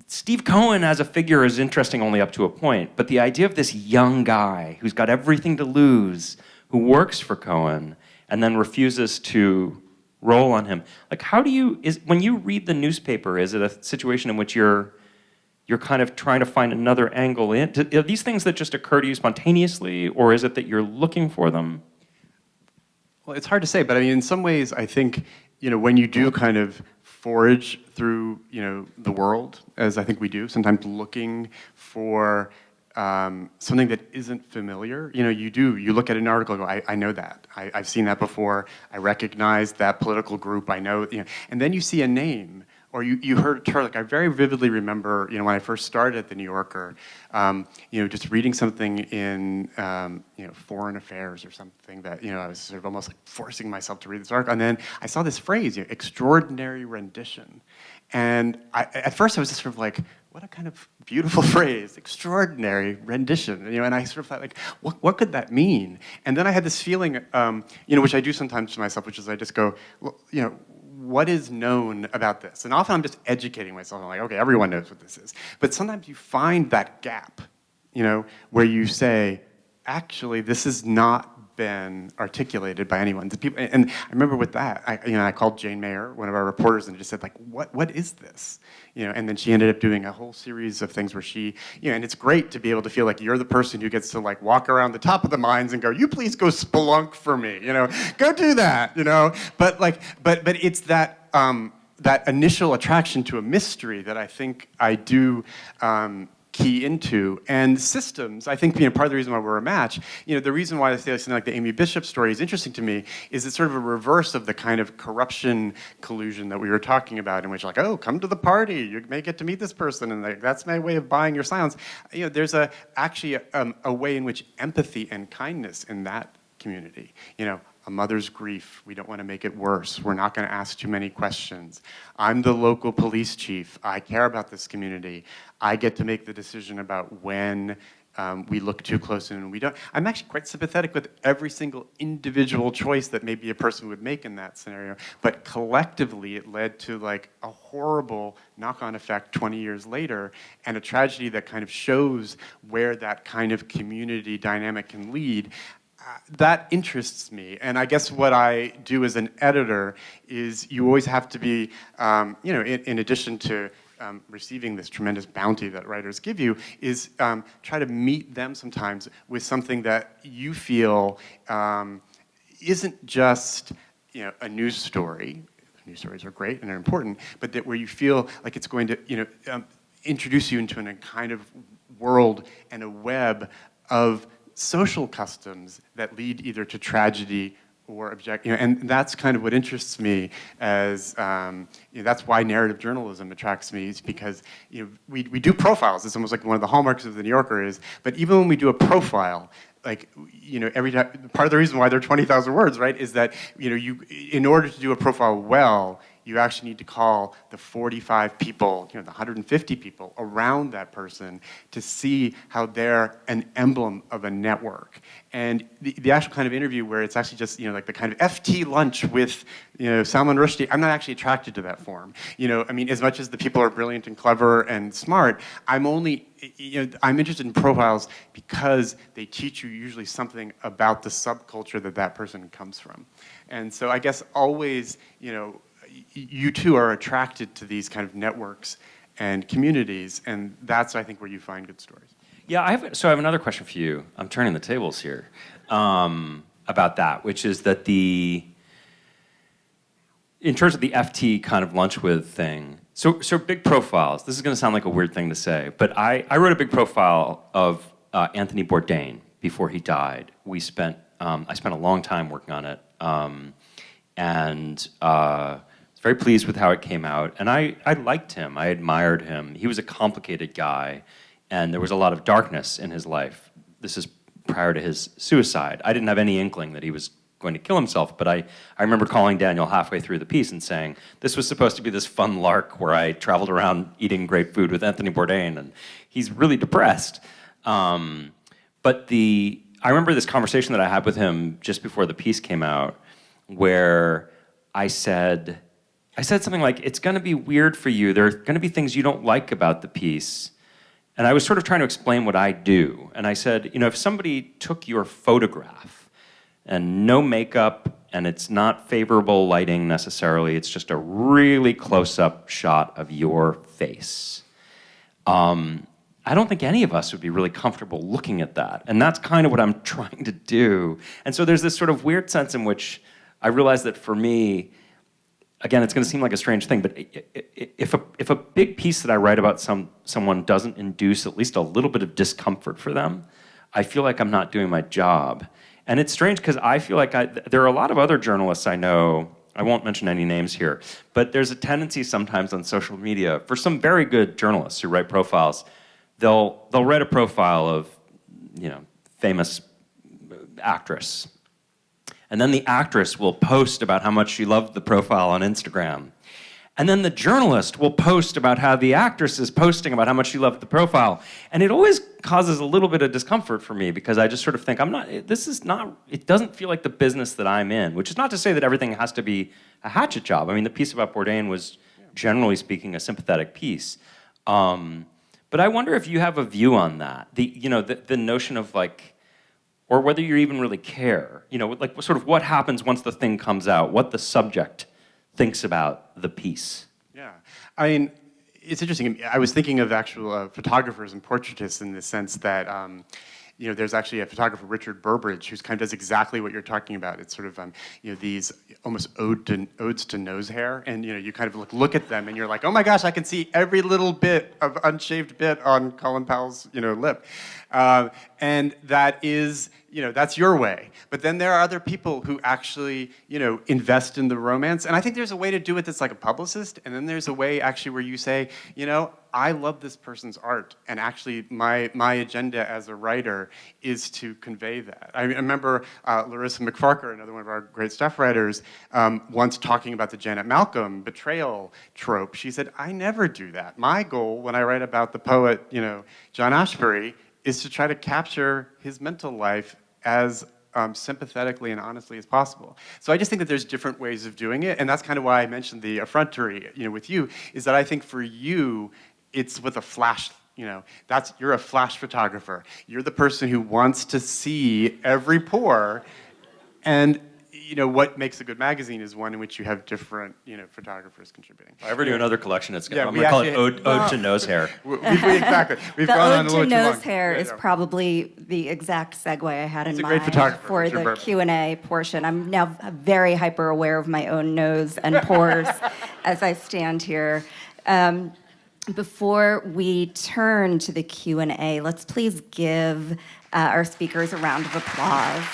Steve Cohen as a figure is interesting only up to a point, but the idea of this young guy who's got everything to lose, who works for Cohen, and then refuses to roll on him. Like, when you read the newspaper, is it a situation in which you're kind of trying to find another angle in? Are these things that just occur to you spontaneously, or is it that you're looking for them?
Well, it's hard to say, but I mean, in some ways, I think, when you do kind of forage through, the world, as I think we do, sometimes looking for something that isn't familiar. You look at an article and go, I know that. I've seen that before. I recognize that political group. I know, and then you see a name, or you heard a term. Like, I very vividly remember, when I first started at the New Yorker, just reading something in, Foreign Affairs or something that, I was sort of almost like forcing myself to read this article. And then I saw this phrase, extraordinary rendition. And at first I was just sort of like, what a kind of beautiful phrase, extraordinary rendition. And I sort of thought, like, what could that mean? And then I had this feeling, which I do sometimes to myself, which is I just go, well, what is known about this? And often I'm just educating myself. I'm like, okay, everyone knows what this is. But sometimes you find that gap, where you say, actually, this has not been articulated by anyone. The people, and I remember with that, I called Jane Mayer, one of our reporters, and just said, like, what is this? And then she ended up doing a whole series of things where she, and it's great to be able to feel like you're the person who gets to, like, walk around the top of the mines and go, you please go spelunk for me, go do that, but it's that, that initial attraction to a mystery that I think I do key into. And systems, I think, part of the reason why we're a match, the reason why I say something like the Amy Bishop story is interesting to me is it's sort of a reverse of the kind of corruption collusion that we were talking about, in which, like, oh, come to the party, you may get to meet this person, and, like, that's my way of buying your silence. There's actually a way in which empathy and kindness in that community, a mother's grief, we don't want to make it worse. We're not going to ask too many questions. I'm the local police chief. I care about this community. I get to make the decision about when we look too close and we don't. I'm actually quite sympathetic with every single individual choice that maybe a person would make in that scenario. But collectively, it led to, like, a horrible knock-on effect 20 years later, and a tragedy that kind of shows where that kind of community dynamic can lead. That interests me, and I guess what I do as an editor is you always have to be, in addition to receiving this tremendous bounty that writers give you, is try to meet them sometimes with something that you feel isn't just a news story. News stories are great and they're important, but that where you feel like it's going to introduce you into a kind of world and a web of social customs that lead either to tragedy or object, and that's kind of what interests me as, that's why narrative journalism attracts me, is because, we do profiles. It's almost like one of the hallmarks of the New Yorker is, but even when we do a profile, like, every time, part of the reason why they're 20,000 words, right, is that, in order to do a profile well, you actually need to call the 45 people, the 150 people around that person to see how they're an emblem of a network. And the actual kind of interview where it's actually just, like the kind of FT lunch with, Salman Rushdie, I'm not actually attracted to that form. As much as the people are brilliant and clever and smart, I'm interested in profiles because they teach you usually something about the subculture that person comes from. And so I guess always, you too are attracted to these kind of networks and communities, and that's, I think, where you find good stories.
Yeah, I have another question for you. I'm turning the tables here about that, which is that in terms of the FT kind of lunch with thing, so big profiles, this is going to sound like a weird thing to say, but I wrote a big profile of Anthony Bourdain before he died. I spent a long time working on it, and was very pleased with how it came out. And I liked him. I admired him. He was a complicated guy, and there was a lot of darkness in his life. This is prior to his suicide. I didn't have any inkling that he was going to kill himself, but I remember calling Daniel halfway through the piece and saying, this was supposed to be this fun lark where I traveled around eating great food with Anthony Bourdain, and he's really depressed. But I remember this conversation that I had with him just before the piece came out, where I said something like, it's going to be weird for you. There are going to be things you don't like about the piece. And I was sort of trying to explain what I do. And I said, if somebody took your photograph and no makeup, and it's not favorable lighting necessarily, it's just a really close-up shot of your face. I don't think any of us would be really comfortable looking at that. And that's kind of what I'm trying to do. And so there's this sort of weird sense in which I realize that for me, again, it's going to seem like a strange thing, but if a big piece that I write about someone doesn't induce at least a little bit of discomfort for them, I feel like I'm not doing my job. And it's strange because I feel like there are a lot of other journalists I know, I won't mention any names here, but there's a tendency sometimes on social media for some very good journalists who write profiles, they'll write a profile of, famous actress. And then the actress will post about how much she loved the profile on Instagram. And then the journalist will post about how the actress is posting about how much she loved the profile. And it always causes a little bit of discomfort for me because I just sort of think, it doesn't feel like the business that I'm in, which is not to say that everything has to be a hatchet job. I mean, the piece about Bourdain was, generally speaking, a sympathetic piece. But I wonder if you have a view on that. The notion of or whether you even really care, sort of what happens once the thing comes out, what the subject thinks about the piece.
Yeah, I mean, it's interesting. I was thinking of actual photographers and portraitists in the sense that, there's actually a photographer, Richard Burbridge, who kind of does exactly what you're talking about. It's sort of, these almost odes to nose hair, and you kind of look at them, and you're like, oh my gosh, I can see every little bit of unshaved bit on Colin Powell's, lip, and that is. That's your way. But then there are other people who actually, invest in the romance. And I think there's a way to do it that's like a publicist. And then there's a way actually where you say, I love this person's art. And actually my agenda as a writer is to convey that. I remember Larissa McFarker, another one of our great staff writers, once talking about the Janet Malcolm betrayal trope. She said, I never do that. My goal when I write about the poet, John Ashbery, is to try to capture his mental life as sympathetically and honestly as possible. So I just think that there's different ways of doing it, and that's kind of why I mentioned the effrontery, with you, is that I think for you, it's with a flash, you're a flash photographer. You're the person who wants to see every pore, and what makes a good magazine is one in which you have different, photographers contributing.
If I ever do another collection, I'm
Yeah,
going to call it Ode to Nose Hair.
Exactly. We've
The
gone on
ode
a
to
little too long.
nose hair is probably the exact segue I had in
He's a great
mind
photographer,
for
Richard
the
Berman.
Q&A portion. I'm now very hyper aware of my own nose and pores as I stand here. Before we turn to the Q&A, let's please give our speakers a round of applause.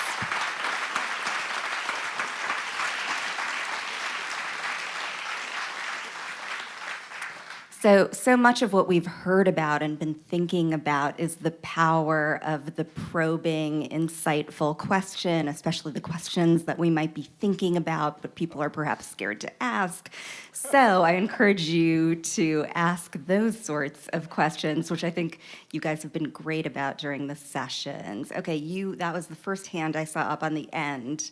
So much of what we've heard about and been thinking about is the power of the probing, insightful question, especially the questions that we might be thinking about, but people are perhaps scared to ask. So I encourage you to ask those sorts of questions, which I think you guys have been great about during the sessions. Okay, that was the first hand I saw up on the end.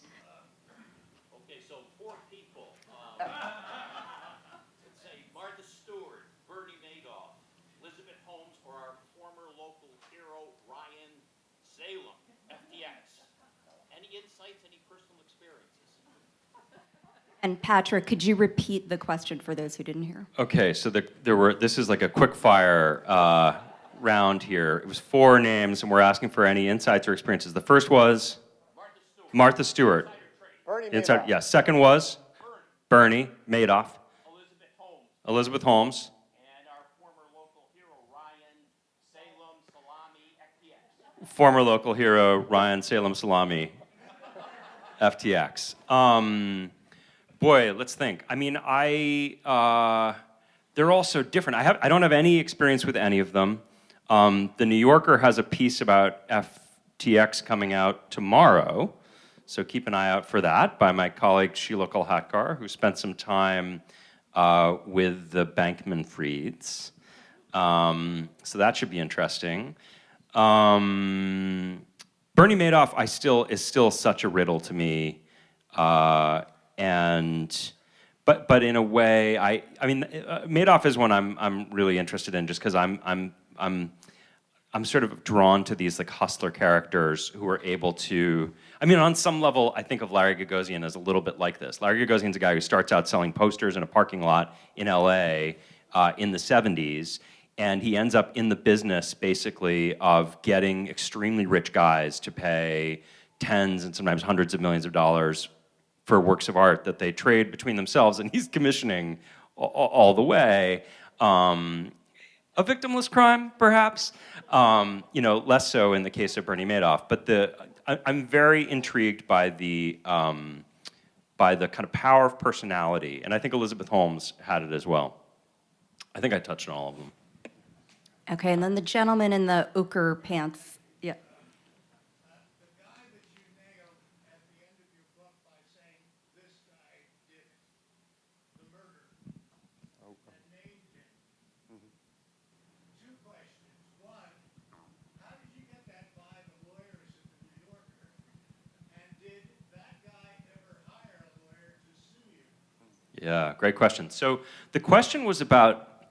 Okay, so 4 people. Let's say Martha Stewart, Bernie Madoff, Elizabeth Holmes, or our former local hero, Ryan Salem, FTX. Any insights, any personal experiences?
And Patrick, could you repeat the question for those who didn't hear?
Okay, so this is like a quick fire round here. It was 4 names, and we're asking for any insights or experiences. The first was Martha Stewart.
Bernie
Inside,
Madoff.
yeah. Second was Bernie Madoff.
Elizabeth Holmes,
Elizabeth Holmes.
and our former local hero, Ryan Salem Salami, FTX.
Former local hero Ryan Salem Salami, FTX. Boy, let's think. I mean, they're all so different. I don't have any experience with any of them. The New Yorker has a piece about FTX coming out tomorrow, so keep an eye out for that by my colleague Sheila Kolhatkar, who spent some time with the Bankman-Frieds. So that should be interesting. Bernie Madoff is still such a riddle to me. But in a way, I mean, Madoff is one I'm really interested in, just because I'm sort of drawn to these like hustler characters who are able to. I mean, on some level, I think of Larry Gagosian as a little bit like this. Larry Gagosian's a guy who starts out selling posters in a parking lot in L.A. In the '70s, and he ends up in the business basically of getting extremely rich guys to pay tens and sometimes hundreds of millions of dollars for works of art that they trade between themselves, and he's commissioning all the way. A victimless crime, perhaps, less so in the case of Bernie Madoff. But I'm very intrigued by the kind of power of personality, and I think Elizabeth Holmes had it as well. I think I touched on all of them.
Okay, and then the gentleman in the ochre pants. Yeah.
The guy that you nailed at the end of your book by saying, this guy did it, the murder, and named him. 2 questions. 1, how did you get that by the lawyers at the New Yorker? And did that guy ever hire a lawyer to sue you?
Yeah, great question. So the question was about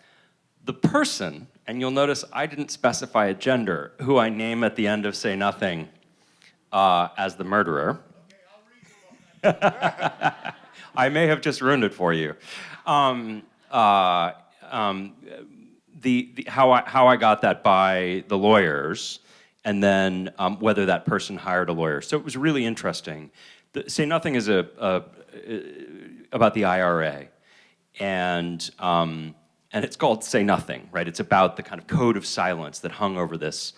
the person, and you'll notice I didn't specify a gender, who I name at the end of Say Nothing as the murderer.
Okay, I'll read the book.
I may have just ruined it for you. How I got that by the lawyers, and then whether that person hired a lawyer. So it was really interesting. Say Nothing is about the IRA, and it's called Say Nothing, right? It's about the kind of code of silence that hung over this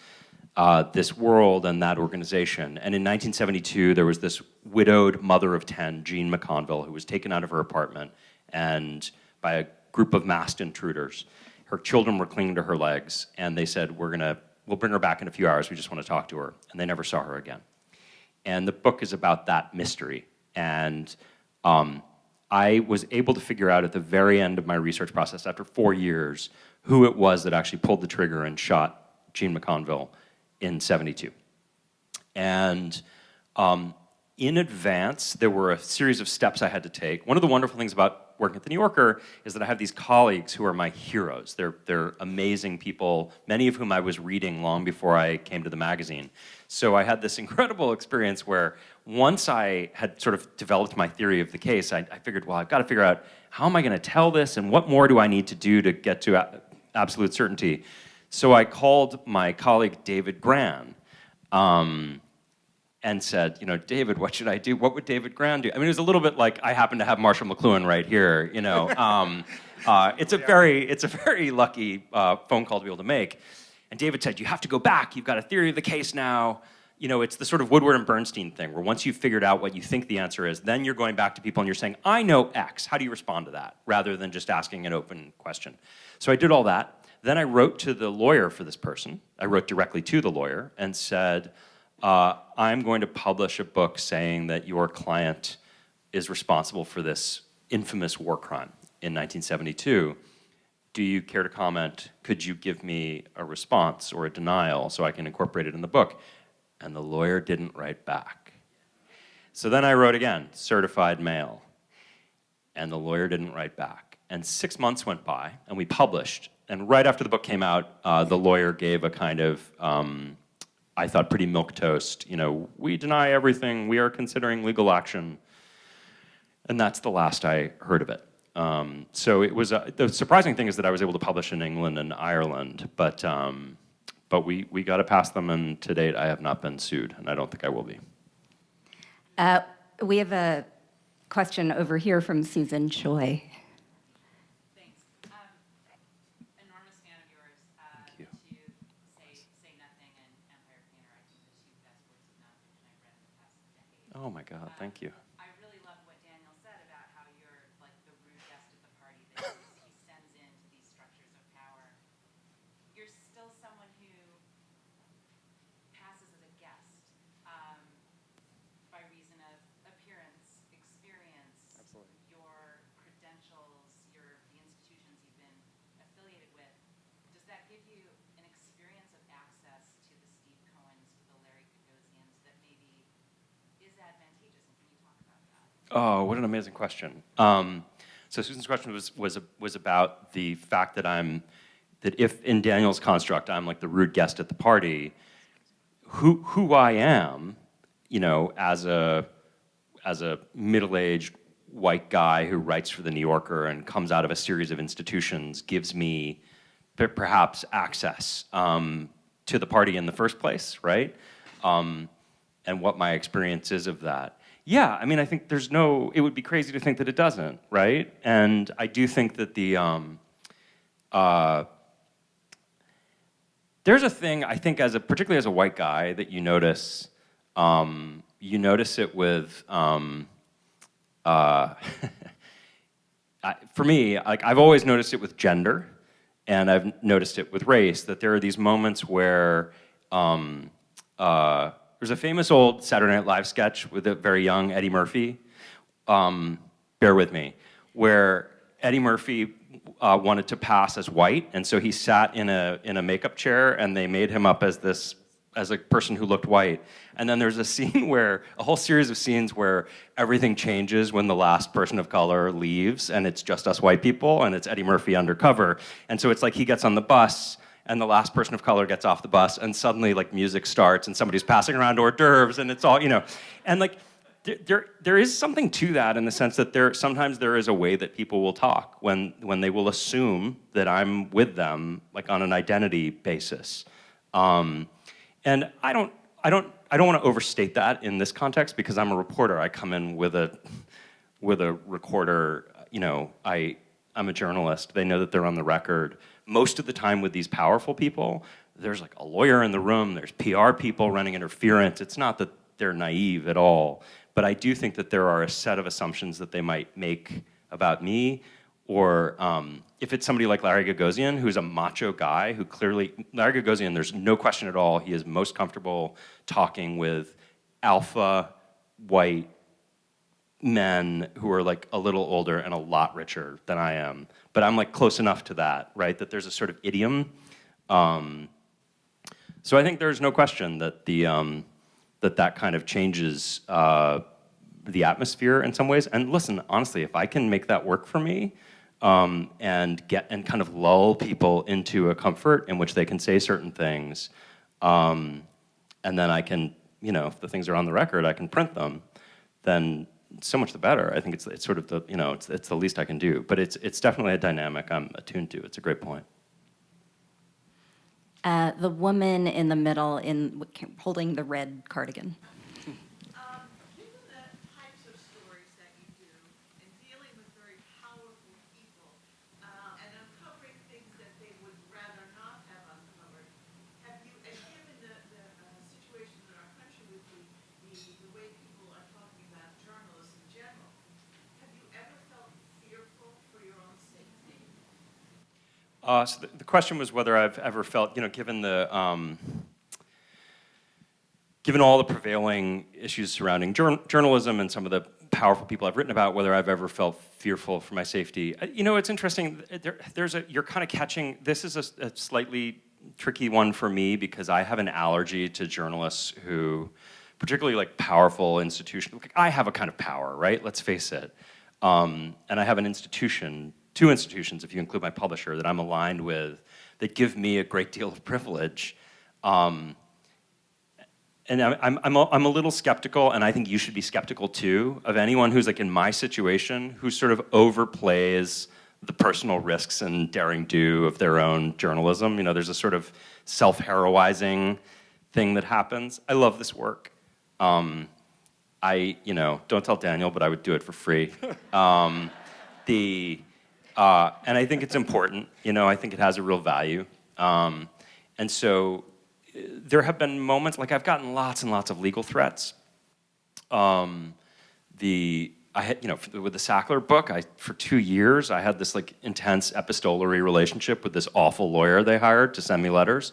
world and that organization. And in 1972, there was this widowed mother of 10, Jean McConville, who was taken out of her apartment and by a group of masked intruders. Her children were clinging to her legs, and they said, we'll bring her back in a few hours. We just want to talk to her. And they never saw her again. And the book is about that mystery. And I was able to figure out at the very end of my research process, after 4 years, who it was that actually pulled the trigger and shot Jean McConville in '72. And in advance, there were a series of steps I had to take. One of the wonderful things about working at the New Yorker is that I have these colleagues who are my heroes. They're amazing people, many of whom I was reading long before I came to the magazine. So I had this incredible experience where once I had sort of developed my theory of the case, I figured, well, I've got to figure out how am I going to tell this and what more do I need to do to get to absolute certainty. So I called my colleague David Gran and said, David, what should I do? What would David Gran do? I mean, it was a little bit like I happen to have Marshall McLuhan right here. It's a very lucky phone call to be able to make. And David said, you have to go back. You've got a theory of the case now. it's the sort of Woodward and Bernstein thing, where once you've figured out what you think the answer is, then you're going back to people and you're saying, I know X, how do you respond to that? Rather than just asking an open question. So I did all that. Then I wrote to the lawyer for this person. I wrote directly to the lawyer and said, I'm going to publish a book saying that your client is responsible for this infamous war crime in 1972. Do you care to comment? Could you give me a response or a denial so I can incorporate it in the book? And the lawyer didn't write back. So then I wrote again, certified mail. And the lawyer didn't write back. And 6 months went by, and we published. And right after the book came out, the lawyer gave a kind of, I thought, pretty milquetoast, we deny everything, we are considering legal action. And that's the last I heard of it. So it was, the surprising thing is that I was able to publish in England and Ireland, but we got it past them, and to date I have not been sued, and I don't think I will be.
We have a question over here from Susan Choi.
Thanks. Enormous fan of yours.
Thank you.
To say nothing and Empire Painter, I think the two best works of nonfiction I've read in the past decade.
Oh my God, thank you.
I really love what Daniel said about how you're like the rude guest at the party that he sends into these structures of power. You're still someone who passes as a guest by reason of appearance, experience,
Absolutely.
your credentials, the institutions you've been affiliated with. Does that give you an experience of access to the Steve Cohens, to the Larry Gagosians that maybe is advantageous, and can you talk about that?
Oh, what an amazing question. So Susan's question was about the fact that if in Daniel's construct I'm like the rude guest at the party, who I am, as a middle-aged white guy who writes for the New Yorker and comes out of a series of institutions gives me perhaps access to the party in the first place, right? And what my experience is of that. Yeah, I think it would be crazy to think that it doesn't, right? And I do think that there's a thing, I think, particularly as a white guy, that you notice it with, for me, I've always noticed it with gender, and I've noticed it with race, that there are these moments where, there's a famous old Saturday Night Live sketch with a very young Eddie Murphy, bear with me, where Eddie Murphy wanted to pass as white, and so he sat in a makeup chair, and they made him up as a person who looked white. And then there's a whole series of scenes where everything changes when the last person of color leaves, and it's just us white people, and it's Eddie Murphy undercover. And so it's like he gets on the bus, and the last person of color gets off the bus, and suddenly music starts, and somebody's passing around hors d'oeuvres, and it's all, and there is something to that in the sense that sometimes there is a way that people will talk when they will assume that I'm with them, on an identity basis. And I don't want to overstate that in this context because I'm a reporter. I come in with a recorder. I'm a journalist. They know that they're on the record. Most of the time with these powerful people, there's a lawyer in the room. There's PR people running interference. It's not that they're naive at all, but I do think that there are a set of assumptions that they might make about me. Or if it's somebody like Larry Gagosian, who's a macho guy, Larry Gagosian, there's no question at all, he is most comfortable talking with alpha, white men who are a little older and a lot richer than I am. But I'm close enough to that, right? That there's a sort of idiom. So I think there's no question that that kind of changes the atmosphere in some ways. And listen, honestly, if I can make that work for me, and kind of lull people into a comfort in which they can say certain things, and then I can, if the things are on the record, I can print them, then so much the better. I think it's sort of it's the least I can do. But it's definitely a dynamic I'm attuned to. It's a great point.
The woman in the middle holding the red cardigan.
Given the types of stories that you do and dealing with very powerful people and uncovering things that they would rather not have uncovered, have you, and given the situation in our country
So the question was whether I've ever felt, given given all the prevailing issues surrounding journalism and some of the powerful people I've written about, whether I've ever felt fearful for my safety. It's interesting. You're kind of catching. This is a slightly tricky one for me because I have an allergy to journalists who, particularly like powerful institutions. Like I have a kind of power, right? Let's face it. And I have an institution, two institutions, if you include my publisher, that I'm aligned with, that give me a great deal of privilege. And I'm a little skeptical, and I think you should be skeptical too, of anyone who's like in my situation, who sort of overplays the personal risks and daring do of their own journalism. There's a sort of self-heroizing thing that happens. I love this work. Don't tell Daniel, but I would do it for free. And I think it's important. I think it has a real value. And so there have been moments, like I've gotten lots and lots of legal threats. With the Sackler book, for 2 years, I had this like intense epistolary relationship with this awful lawyer they hired to send me letters.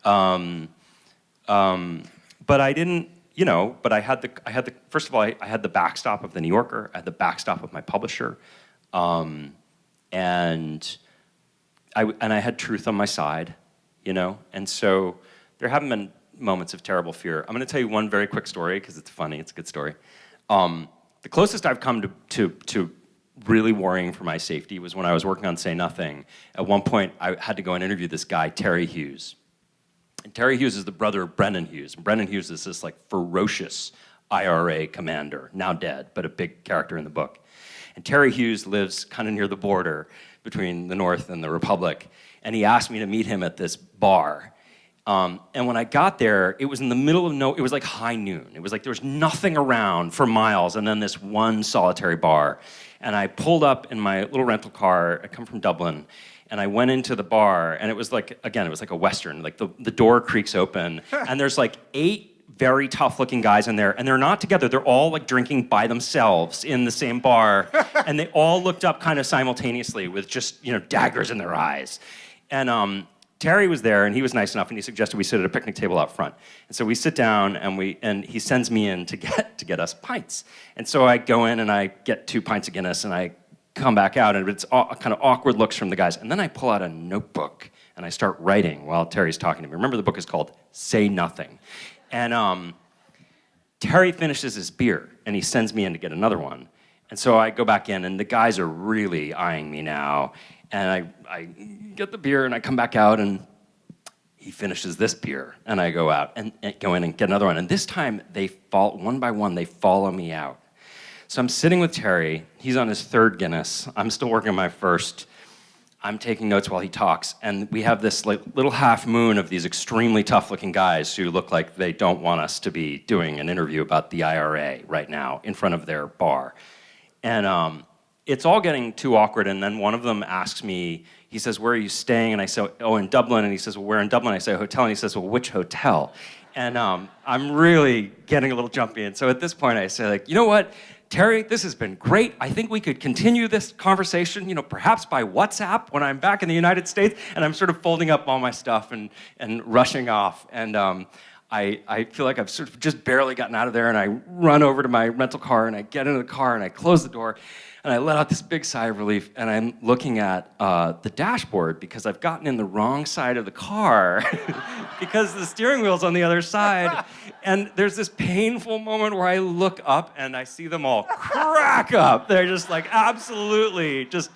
But I didn't, but I had the first of all, I had the backstop of the New Yorker, I had the backstop of my publisher, and I had truth on my side, and so there haven't been moments of terrible fear. I'm going to tell you one very quick story because it's funny. It's a good story. The closest I've come to really worrying for my safety was when I was working on Say Nothing. At one point, I had to go and interview this guy, Terry Hughes. And Terry Hughes is the brother of Brennan Hughes. And Brennan Hughes is this like ferocious IRA commander, now dead, but a big character in the book. And Terry Hughes lives kind of near the border between the North and the Republic. And he asked me to meet him at this bar. And when I got there, it was in the middle of it was like high noon. It was like there was nothing around for miles, and then this one solitary bar. And I pulled up in my little rental car. I come from Dublin, and I went into the bar, and it was like, again, it was like a Western. Like the door creaks open, and there's like 8 very tough-looking guys in there, and they're not together. They're all like drinking by themselves in the same bar, and they all looked up kind of simultaneously with just, daggers in their eyes. And Terry was there, and he was nice enough, and he suggested we sit at a picnic table out front. And so we sit down, and he sends me in to get us pints. And so I go in, and I get 2 pints of Guinness, and I come back out, and it's kind of awkward looks from the guys. And then I pull out a notebook, and I start writing while Terry's talking to me. Remember, the book is called Say Nothing. And Terry finishes his beer, and he sends me in to get another one. And so I go back in, and the guys are really eyeing me now. And I get the beer, and I come back out, and he finishes this beer, and I go out and go in and get another one. And this time, one by one, they follow me out. So I'm sitting with Terry. He's on his 3rd Guinness. I'm still working on my 1st. I'm taking notes while he talks, and we have this like little half moon of these extremely tough-looking guys who look like they don't want us to be doing an interview about the IRA right now in front of their bar. And it's all getting too awkward, and then one of them asks me, he says, "Where are you staying?" And I say, "Oh, in Dublin." And he says, "Well, where in Dublin?" I say, "A hotel." And he says, "Well, which hotel?" And I'm really getting a little jumpy. And so at this point, I say, like, you know what, Terry, this has been great. I think we could continue this conversation, perhaps by WhatsApp when I'm back in the United States. And I'm sort of folding up all my stuff and rushing off. And I feel like I've sort of just barely gotten out of there, and I run over to my rental car, and I get into the car, and I close the door, and I let out this big sigh of relief, and I'm looking at the dashboard because I've gotten in the wrong side of the car because the steering wheel's on the other side. And there's this painful moment where I look up and I see them all crack up. They're just like absolutely just,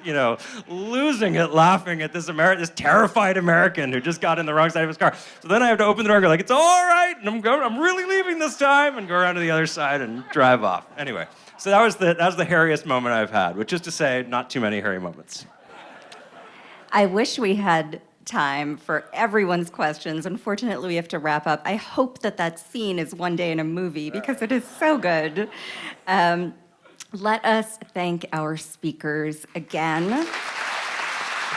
losing it, laughing at this terrified American who just got in the wrong side of his car. So then I have to open the door and go like, "It's all right, and I'm really leaving this time," and go around to the other side and drive off. Anyway. So that was the hairiest moment I've had, which is to say, not too many hairy moments.
I wish we had time for everyone's questions. Unfortunately, we have to wrap up. I hope that scene is one day in a movie because it is so good. Let us thank our speakers again.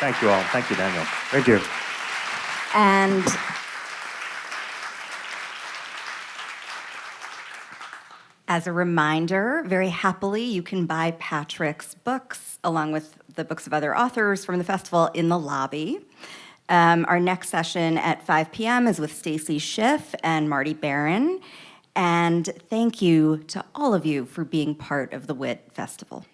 Thank you all. Thank you, Daniel.
Thank you.
And As a reminder, very happily, you can buy Patrick's books along with the books of other authors from the festival in the lobby. Our next session at 5 p.m. is with Stacy Schiff and Marty Barron. And thank you to all of you for being part of the WIT Festival.